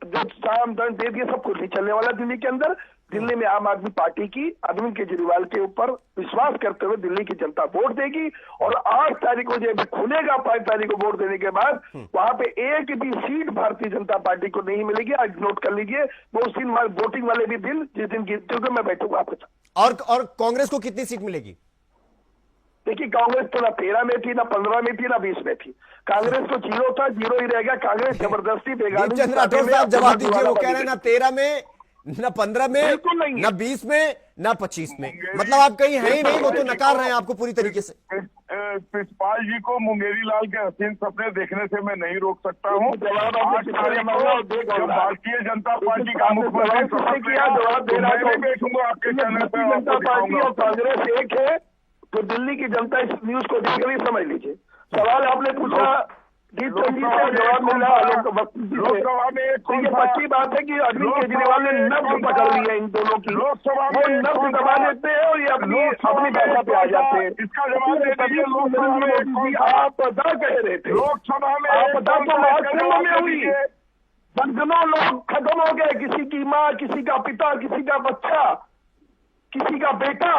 जो साम दंड दे दिए सब कुछ नहीं चलने वाला दिल्ली के अंदर। दिल्ली में आम आदमी पार्टी की अरविंद केजरीवाल के ऊपर विश्वास करते हुए दिल्ली की जनता वोट देगी। और 8 तारीख को जब खुलेगा, 5 तारीख को वोट देने के बाद वहां पे एक भी सीट भारतीय जनता पार्टी को नहीं मिलेगी। आज नोट कर लीजिए, वो उस दिन वोटिंग वाले भी दिन जिस दिन गिनते हुए मैं बैठूंगा आपके साथ। और कांग्रेस को कितनी सीट मिलेगी? देखिए, कांग्रेस तो ना 13 में थी, ना 15 में थी, ना 20 में थी। कांग्रेस तो 0 था, 0 ही रहेगा। कांग्रेस जबरदस्ती बेगानी दीपचंद राठौर साहब जवाब दीजिए। वो कह रहे हैं ना 13 में, ना 15 में, बिल्कुल नहीं है। ना 20 में, ना 25 में। मतलब आप कहीं है ही नहीं, वो तो नकार रहे हैं आपको पूरी तरीके से। प्रिंसिपाल जी को मुंगेरी लाल के हसीन सपने देखने से मैं नहीं रोक सकता हूँ। जवाब 8 तारीख को जब भारतीय जनता पार्टी का मुख्यमंत्री जवाब दे रहा है, बैठूंगा आपके चैनल पर, जनता पार्टी और कांग्रेस एक है। तो दिल्ली की जनता इस न्यूज को देख कर समझ लीजिए। सवाल आपने पूछा, दीपचंद जी से जवाब मिल रहा है लोकसभा में। ये अच्छी बात है कि अरविंद केजरीवाल ने नब्ज पकड़ ली है इन दोनों की। लोकसभा में वो नब्ज दबा देते हैं और ये अपनी भाषा पे आ जाते हैं। इसका जवाब दे दीजिए। लोकसभा में आपदा कह रहे थे, लोकसभा में आपदा तो महाकुंभ में हुई। दर्जनों लोग खत्म हो गए, किसी की माँ, किसी का पिता, किसी का बच्चा, किसी का बेटा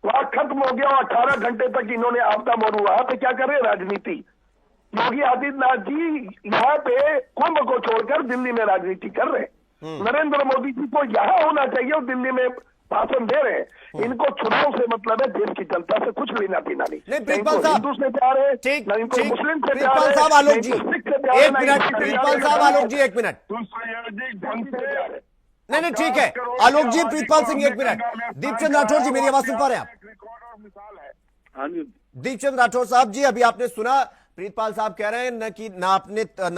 वहां खत्म हो गया। 18 घंटे तक इन्होंने आपदा मोड़। वहां पे क्या कर रहे हैं? राजनीति। योगी आदित्यनाथ जी यहाँ पे कुंभ को छोड़कर दिल्ली में राजनीति कर रहे हैं। नरेंद्र मोदी जी को यहाँ होना चाहिए और दिल्ली में भाषण दे रहे हैं। इनको चुनाव से मतलब है, देश की जनता से कुछ लेना देना नहीं। प्रिंसिपल साहब, हिंदू से प्यार है, ठीक, ना इनको मुस्लिम से प्यार प्रिंसिपल है, साहब आलोक जी, ना इनको सिख से प्यार है, 1 ना मिनट। इनको प्रिंसिपल साहब आलोक जी 1 मिनट। सुसायोजित ढंग से नहीं, ठीक है आलोक जी। प्रीतपाल सिंह 1 मिनट। दीपचंद राठौर जी, मेरी आवाज सुन पा रहे हैं आप? हाँ जी, दीपचंद राठौर साहब जी, अभी आपने सुना प्रीतपाल साहब कह रहे हैं न कि ना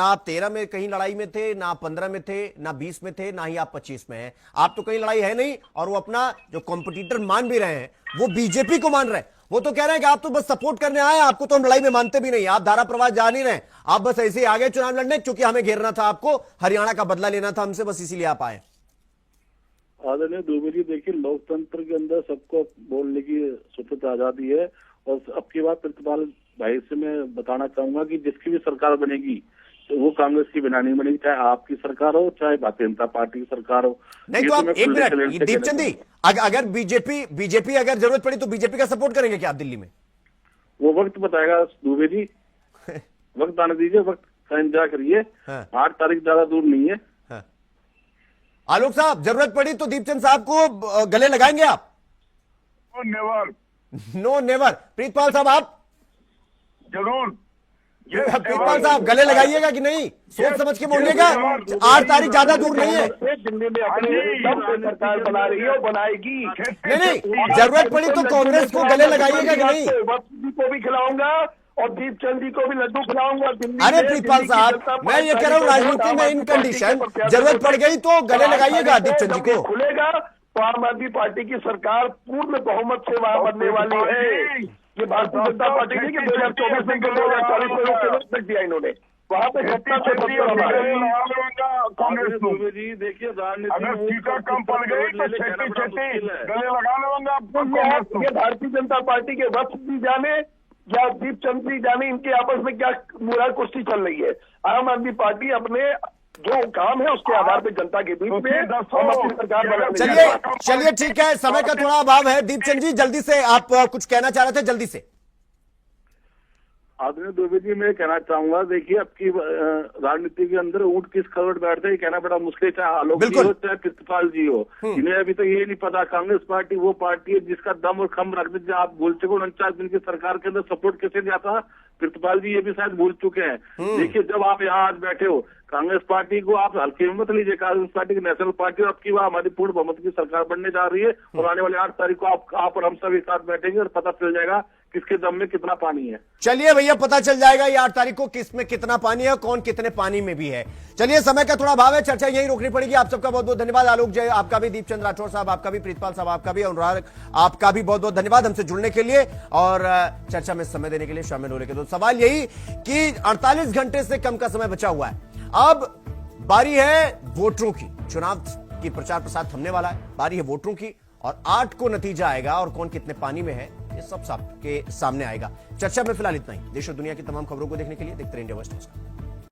आप 13 में कहीं लड़ाई में थे, ना आप 15 में थे, ना 20 में थे, ना ही आप 25 में हैं। आप तो कहीं लड़ाई है नहीं। और वो अपना जो कॉम्पिटिटर मान भी रहे हैं वो बीजेपी को मान रहे हैं। वो तो कह रहे हैं कि आप तो बस सपोर्ट करने आए, आपको तो हम लड़ाई में मानते भी नहीं, आप धारा प्रवाह जा नहीं रहे, आप बस ऐसे ही आगे चुनाव लड़ने, क्योंकि हमें घेरना था, आपको हरियाणा का बदला लेना था हमसे, बस इसीलिए आप आए। आदरणीय दुबे जी, देखिए लोकतंत्र के अंदर सबको बोलने की स्वतंत्र आजादी है। और अब की बात प्रिंसिपाल भाई से मैं बताना चाहूंगा कि जिसकी भी सरकार बनेगी तो वो कांग्रेस की बिना नहीं बनेगी, चाहे आपकी सरकार हो, चाहे भारतीय जनता पार्टी की सरकार हो। नहीं तो आप 1 मिनट दीपचंद जी, अगर बीजेपी अगर जरूरत पड़ी तो बीजेपी का सपोर्ट करेंगे क्या आप दिल्ली में? वो वक्त बताएगा दुबे जी। वक्त आने दीजिए, वक्त का इंतजार करिए। 8 तारीख ज्यादा दूर नहीं है। आलोक साहब, जरूरत पड़ी तो दीपचंद साहब को गले लगाएंगे आप? Never, no never. प्रीतपाल साहब आप? जरूर। प्रीतपाल साहब गले लगाइएगा कि नहीं? सोच समझ के बोलिएगा। 8 तारीख ज्यादा दूर नहीं है। दिल्ली में अपने सरकार बना रही है, बनाएगी। नहीं, जरूरत पड़ी तो कांग्रेस को गले लगाइएगा कि नहीं? वक्त को भी खिलाऊंगा और दीपचंद जी को भी लड्डू खिलाऊंगा। अरे प्रीतपाल साहब, मैं ये कह रहा हूँ राजनीति में इन कंडीशन जरूरत पड़ गई तो गले लगाइएगा दीपचंद जी को। खुलेगा तो आम आदमी पार्टी की सरकार पूर्ण बहुमत से वहां बनने वाली है। ये भारतीय जनता पार्टी नहीं कि 2024 में 2040 में रोक दिया इन्होंने। वहां पे कांग्रेस दुबे जी देखिए, अगर सीटें कम पड़ गई तो छेती गले लगा लूंगा। ये भारतीय जनता पार्टी के वक्त भी जाने या दीपचंद जी जाने, इनके आपस में क्या मुरार कुश्ती चल रही है। आम आदमी पार्टी अपने जो काम है उसके आधार पर जनता के बीच में हम अपनी सरकार बनाने। चलिए ठीक है, समय का थोड़ा अभाव है। दीपचंद जी जल्दी से, आप कुछ कहना चाह रहे थे, जल्दी से। आदरणीय दुबे जी, मैं कहना चाहूंगा, देखिए अब की राजनीति के अंदर ऊंट किस खरवट बैठते हैं कहना बड़ा मुश्किल, चाहे आलोक जी हो चाहे प्रिंसिपाल जी हो। इन्हें अभी तक ये नहीं पता कांग्रेस पार्टी वो पार्टी है जिसका दम और खम रख दीजिए। आप भूल चुके 49 दिन की सरकार के अंदर सपोर्ट कैसे दिया था, प्रिंसिपाल जी ये भी शायद भूल चुके हैं। देखिए, जब आप यहाँ आज बैठे हो, कांग्रेस पार्टी को आप हल्के में मत लीजिए। कांग्रेस पार्टी की नेशनल पार्टी और आपकी वह हमारी पूर्ण बहुमत की सरकार बनने जा रही है। और आने वाले 8 तारीख को आप और हम सब एक साथ बैठेंगे और पता चल जाएगा किसके दम में कितना पानी है। चलिए भैया, पता चल जाएगा ये 8 तारीख को किस में कितना पानी है, कौन कितने पानी में भी है। चलिए, समय का थोड़ा अभाव है, चर्चा यही रोकनी पड़ेगी। आप सबका बहुत बहुत धन्यवाद। आलोक जय आपका भी, दीपचंद राठौर साहब आपका भी, प्रीतपाल साहब आपका भी, अनुराग आपका भी बहुत बहुत धन्यवाद हमसे जुड़ने के लिए और चर्चा में समय देने के लिए, शामिल होने के लिए। तो सवाल यही कि 48 घंटे से कम का समय बचा हुआ है। अब बारी है वोटरों की। चुनाव की प्रचार प्रसार थमने वाला है, बारी है वोटरों की और 8 को नतीजा आएगा और कौन कितने पानी में है ये सब सबके सामने आएगा। चर्चा में फिलहाल इतना ही। देश और दुनिया की तमाम खबरों को देखने के लिए देखते रहिए इंडिया फर्स्ट न्यूज़।